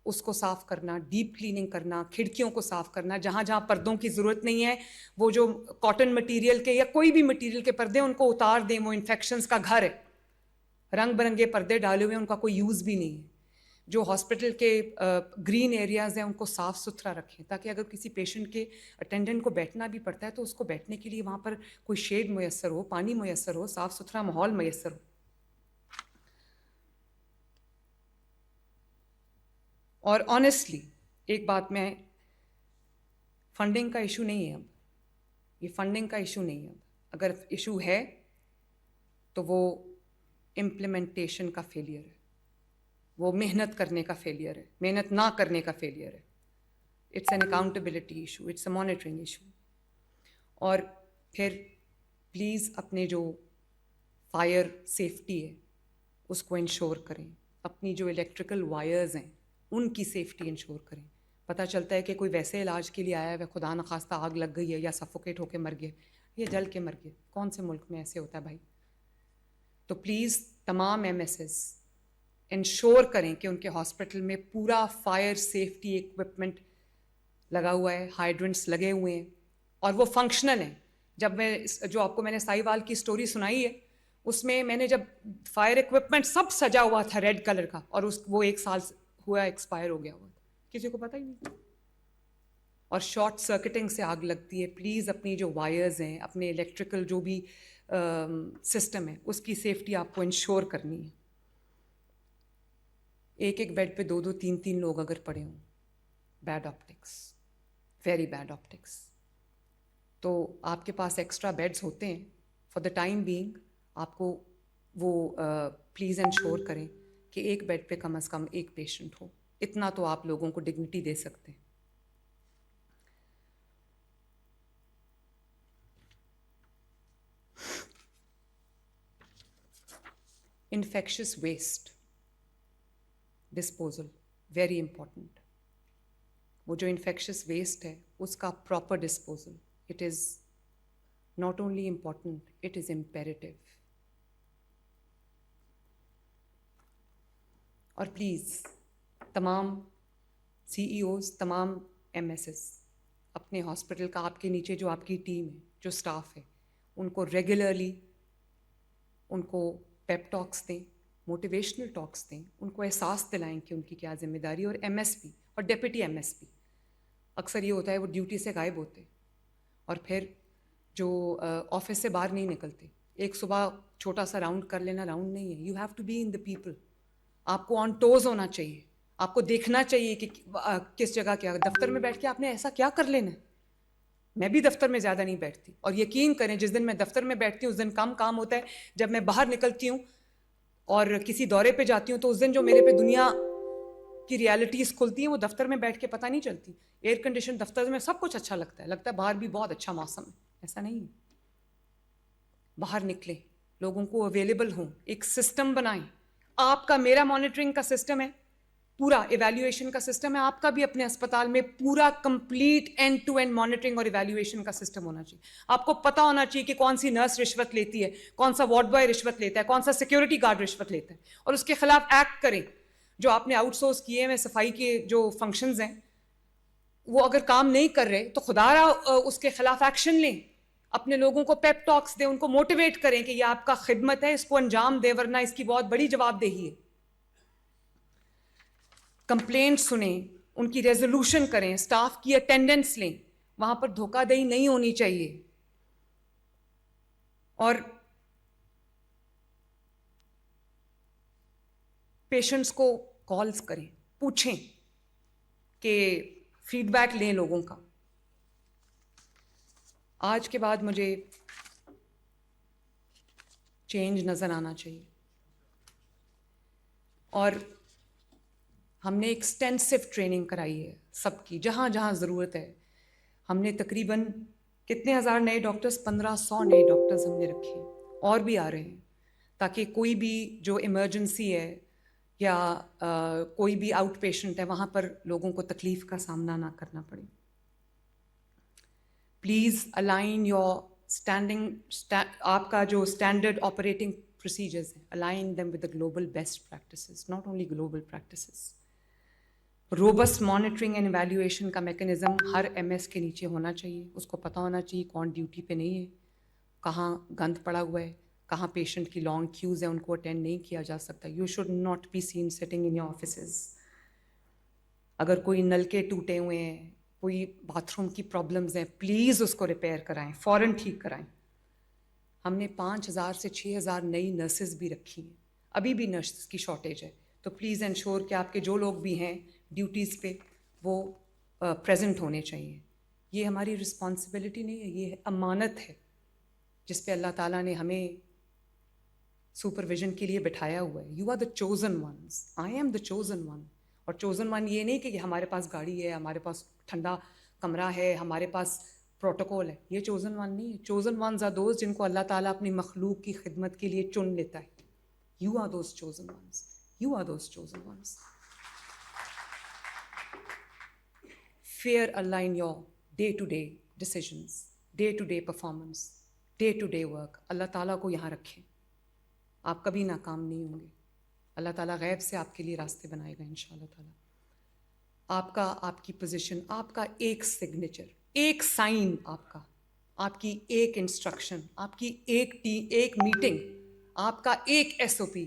اس کو صاف کرنا, ڈیپ کلیننگ کرنا, کھڑکیوں کو صاف کرنا, جہاں جہاں پردوں کی ضرورت نہیں ہے وہ جو کاٹن مٹیریل کے یا کوئی بھی مٹیریل کے پردے ان کو اتار دیں. وہ انفیکشنز کا گھر ہے, رنگ برنگے پردے ڈالے ہوئے, ان کا کوئی یوز بھی نہیں ہے. جو ہاسپٹل کے گرین ایریاز ہیں ان کو صاف ستھرا رکھیں, تاکہ اگر کسی پیشنٹ کے اٹینڈنٹ کو بیٹھنا بھی پڑتا ہے تو اس کو بیٹھنے کے لیے وہاں پر کوئی شیڈ میسر ہو, پانی میسر ہو, صاف ستھرا ماحول میسر ہو. اور آنیسٹلی ایک بات, میں فنڈنگ کا ایشو نہیں ہے اب, یہ فنڈنگ کا ایشو نہیں ہے اب. اگر ایشو ہے تو وہ امپلیمنٹیشن کا فیلئر ہے, وہ محنت کرنے کا فیلئر ہے, محنت نہ کرنے کا فیلئر ہے. It's an accountability issue, it's a monitoring issue. اور پھر پلیز اپنے جو فائر سیفٹی ہے اس کو انشور کریں, اپنی جو الیکٹریکل وائرز ہیں ان کی سیفٹی انشور کریں. پتہ چلتا ہے کہ کوئی ویسے علاج کے لیے آیا ہے, خدا نخواستہ آگ لگ گئی ہے یا سفوکیٹ ہو کے مر گیا, یہ جل کے مر گیا. کون سے ملک میں ایسے ہوتا ہے بھائی؟ تو پلیز تمام ایم ایس ایز انشور کریں کہ ان کے ہاسپٹل میں پورا فائر سیفٹی ایکوپمنٹ لگا ہوا ہے, ہائیڈرنٹس لگے ہوئے ہیں اور وہ فنکشنل ہیں. جب میں جو آپ کو میں نے سائی وال کی سٹوری سنائی ہے, اس میں میں نے جب فائر ایکوپمنٹ سب سجا ہوا تھا ریڈ کلر کا, اور وہ 1 سال ہوا ایکسپائر ہو گیا ہوا تھا, کسی کو پتہ ہی نہیں. اور شارٹ سرکٹنگ سے آگ لگتی ہے. پلیز اپنی جو وائرز ہیں, اپنے الیکٹریکل جو بھی سسٹم ہے اس کی سیفٹی آپ کو انشور کرنی ہے. ایک ایک بیڈ پہ 2 3 لوگ اگر پڑے ہوں, bad optics, very bad optics. تو آپ کے پاس ایکسٹرا بیڈز ہوتے ہیں فار دا ٹائم بینگ, آپ کو وہ پلیز انشور کریں کہ ایک بیڈ پہ کم از کم ایک پیشنٹ ہو. اتنا تو آپ لوگوں کو ڈگنیٹی دے سکتے ہیں. Infectious waste disposal very important. وہ جو انفیکشس ویسٹ ہے اس کا proper disposal, it is not only important, it is imperative. اور پلیز تمام سی ای اوز, تمام ایم ایس ایس, اپنے ہاسپٹل کا, آپ کے نیچے جو آپ کی ٹیم ہے, جو اسٹاف ہے, ان کو ریگولرلی ان کو پیپ ٹاکس دیں, موٹیویشنل ٹاکس دیں, ان کو احساس دلائیں کہ ان کی کیا ذمہ داری. اور ایم ایس پی اور ڈپٹی ایم ایس پی اکثر یہ ہوتا ہے وہ ڈیوٹی سے غائب ہوتے اور پھر جو آفس سے باہر نہیں نکلتے. ایک صبح چھوٹا سا راؤنڈ کر لینا راؤنڈ نہیں ہے. You have to be in the people. آپ کو آن ٹوز ہونا چاہیے, آپ کو دیکھنا چاہیے کہ کس جگہ کیا. دفتر میں بیٹھ کے آپ نے ایسا کیا کر لینا ہے. میں بھی دفتر میں زیادہ نہیں بیٹھتی, اور یقین کریں جس دن میں دفتر میں بیٹھتی ہوں اس دن کم کام ہوتا ہے. جب میں باہر نکلتی ہوں اور کسی دورے پہ جاتی ہوں تو اس دن جو میرے پہ دنیا کی ریالٹیز کھلتی ہیں وہ دفتر میں بیٹھ کے پتہ نہیں چلتی. ایئر کنڈیشن دفتر میں سب کچھ اچھا لگتا ہے, لگتا ہے باہر بھی بہت اچھا موسم ہے. ایسا نہیں ہے. باہر نکلیں, لوگوں کو اویلیبل ہوں, ایک سسٹم بنائیں, آپ کا میرا مانیٹرنگ کا سسٹم ہے, پورا ایویلیویشن کا سسٹم ہے, آپ کا بھی اپنے اسپتال میں پورا complete end to end monitoring اور ایویلیویشن کا سسٹم ہونا چاہیے. آپ کو پتا ہونا چاہیے کہ کون سی نرس رشوت لیتی ہے, کون سا وارڈ بوائے رشوت لیتا ہے, کون سا سیکورٹی گارڈ رشوت لیتا ہے, اور اس کے خلاف ایکٹ کریں. جو آپ نے آؤٹ سورس کیے ہیں صفائی کے جو فنکشنز ہیں, وہ اگر کام نہیں کر رہے تو خدا را اس کے خلاف ایکشن لیں. اپنے لوگوں کو پیپ ٹاکس دیں, ان کو موٹیویٹ کریں کہ یہ آپ کا خدمت ہے, اس کو انجام دیں, ورنہ اس کی بہت بڑی جواب دہی ہے. کمپلینٹ سنیں, ان کی ریزولوشن کریں, اسٹاف کی اٹینڈنس لیں. وہاں پر دھوکہ دہی نہیں ہونی چاہیے. اور پیشنٹس کو کالز کریں, پوچھیں کہ فیڈ بیک لیں لوگوں کا. آج کے بعد مجھے چینج نظر آنا چاہیے, اور ہم نے ایکسٹینسو ٹریننگ کرائی ہے سب کی, جہاں جہاں ضرورت ہے. ہم نے تقریباً کتنے ہزار نئے ڈاکٹرز, 1500 نئے ڈاکٹرز ہم نے رکھے ہیں, اور بھی آ رہے ہیں, تاکہ کوئی بھی جو ایمرجنسی ہے یا کوئی بھی آؤٹ پیشنٹ ہے, وہاں پر لوگوں کو تکلیف کا سامنا نہ کرنا پڑے. پلیز الائن یور آپ کا جو اسٹینڈرڈ آپریٹنگ پروسیجرز ہیں, align them with the global best practices, not only global practices. Robust monitoring and evaluation کا میکینزم ہر ایم ایس کے نیچے ہونا چاہیے. اس کو پتہ ہونا چاہیے کون ڈیوٹی پہ نہیں ہے, کہاں گند پڑا ہوا ہے, کہاں پیشنٹ کی لانگ کیوز ہیں, ان کو اٹینڈ نہیں کیا جا سکتا. You should not be seen sitting in your offices. اگر کوئی نلکے ٹوٹے ہوئے ہیں, کوئی باتھ روم کی پرابلمز ہیں, پلیز اس کو ریپیئر کرائیں, فوراً ٹھیک کرائیں. ہم نے 5000 سے 6000 نئی نرسز بھی رکھی ہیں. ابھی بھی نرسز کی شارٹیج ہے, تو پلیز انشور کہ آپ کے جو لوگ بھی ہیں ڈیوٹیز پہ وہ پریزنٹ ہونے چاہیے. یہ ہماری رسپانسبلٹی نہیں ہے, یہ امانت ہے جس پہ اللہ تعالیٰ نے ہمیں سپرویژن کے لیے بٹھایا ہوا ہے. You are the chosen ones, I am the chosen one. اور چوزن ون یہ نہیں کہ ہمارے پاس گاڑی ہے, ہمارے پاس ٹھنڈا کمرہ ہے, ہمارے پاس پروٹوکول ہے. یہ چوزن ون نہیں ہے. چوزن ونز آر دوز جن کو اللہ تعالیٰ اپنی مخلوق کی خدمت کے لیے چن لیتا ہے. You are those chosen ones, you are those chosen ones. Fear align your day-to-day decisions, day-to-day performance, day-to-day work. اللہ تعالیٰ کو یہاں رکھیں, آپ کبھی ناکام نہیں ہوں گے. اللہ تعالیٰ غیب سے آپ کے لیے راستے بنائے گا انشاءاللہ تعالیٰ. آپ کی پوزیشن, آپ کا ایک سگنیچر, ایک سائن, آپ کی ایک انسٹرکشن, آپ کی ایک میٹنگ, آپ کا ایک SOP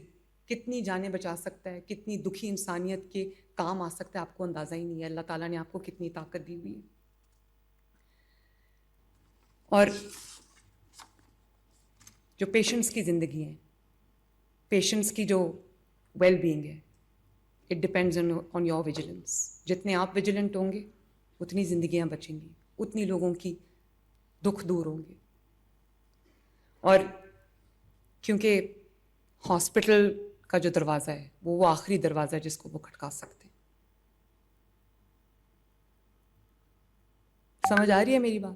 کتنی جانیں بچا سکتا ہے, کتنی دکھی انسانیت کے کام آ سکتا ہے, آپ کو اندازہ ہی نہیں ہے. اللہ تعالیٰ نے آپ کو کتنی طاقت دی ہوئی ہے. اور جو پیشنٹس کی زندگی ہے, پیشنٹس کی جو ویل بینگ ہے, it depends on your vigilance. جتنے آپ ویجیلنٹ ہوں گے اتنی زندگیاں بچیں گی, اتنی لوگوں کی دکھ دور ہوں گے. اور کیونکہ ہاسپٹل کا جو دروازہ ہے وہ آخری دروازہ ہے جس کو وہ کھٹکا سکتے ہیں. سمجھ آ رہی ہے میری بات؟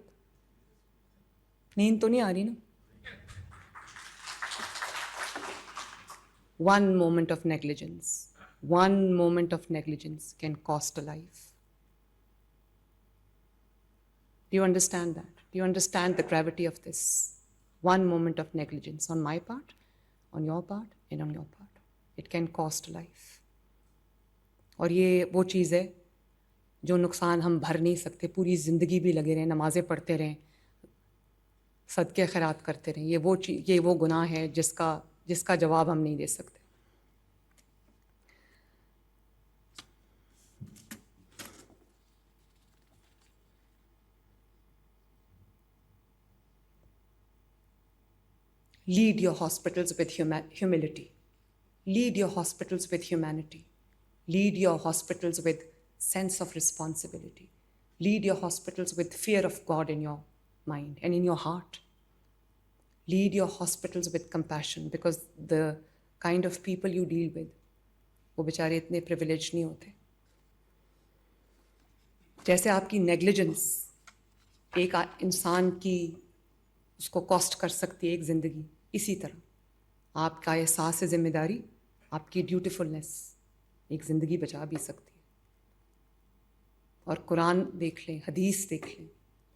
نیند تو نہیں آ رہی نا؟ One moment of negligence can cost a life. Do you understand that? Do you understand the gravity of this? One moment of negligence on my part, on your part, and on your part. It can cost a life. اور یہ وہ چیز ہے جو نقصان ہم بھر نہیں سکتے. پوری زندگی بھی لگے رہیں, نمازیں پڑھتے رہیں, صدقے خیرات کرتے رہیں, یہ وہ گناہ ہے جس کا جواب ہم نہیں دے سکتے. Lead your hospitals with humility. Lead your hospitals with humanity. Lead your hospitals with sense of responsibility. Lead your hospitals with fear of God in your mind and in your heart. Lead your hospitals with compassion, because the kind of people you deal with, وہ بیچارے اتنے privilege نہیں ہوتے. جیسے آپ کی negligence ایک انسان کی اس کو کاسٹ کر سکتی ہے ایک زندگی, اسی طرح آپ کا احساس ذمہ داری آپ کی ڈیوٹیفلنس ایک زندگی بچا بھی سکتی ہے. اور قرآن دیکھ لیں, حدیث دیکھ لیں,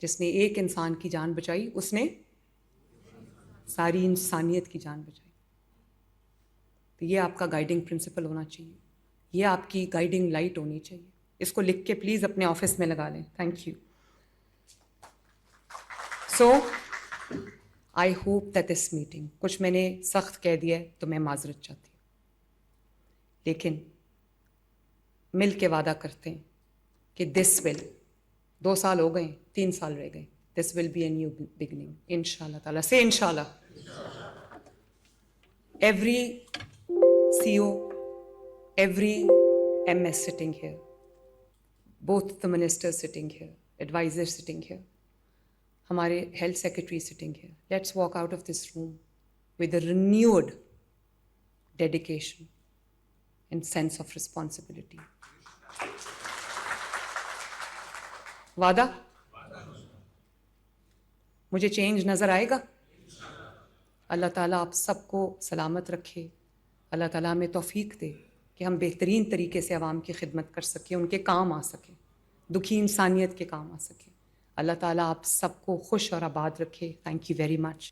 جس نے ایک انسان کی جان بچائی اس نے ساری انسانیت کی جان بچائی. تو یہ آپ کا گائیڈنگ پرنسپل ہونا چاہیے, یہ آپ کی گائیڈنگ لائٹ ہونی چاہیے. اس کو لکھ کے پلیز اپنے آفس میں لگا لیں. Thank you. So I hope that this meeting, کچھ میں نے سخت کہہ دیا ہے تو میں معذرت چاہتی ہوں, لیکن مل کے وعدہ کرتے ہیں کہ دس ول, 2 سال ہو گئے, 3 سال رہ گئے, this will be a new beginning ان شاء اللہ تعالیٰ سے. ان شاء اللہ ایوری سی او, ایوری ایم ایس sitting here, both the ministers sitting here, advisors sitting here, ہمارے health secretary sitting here, let's walk out of this room with a renewed dedication and sense of responsibility. وعدہ؟ مجھے change نظر آئے گا. اللہ تعالیٰ آپ سب کو سلامت رکھے. اللہ تعالیٰ ہمیں توفیق دے کہ ہم بہترین طریقے سے عوام کی خدمت کر سکیں, ان کے کام آ سکیں, دکھی انسانیت کے کام آ سکیں. اللہ تعالیٰ آپ سب کو خوش اور آباد رکھے. Thank you very much.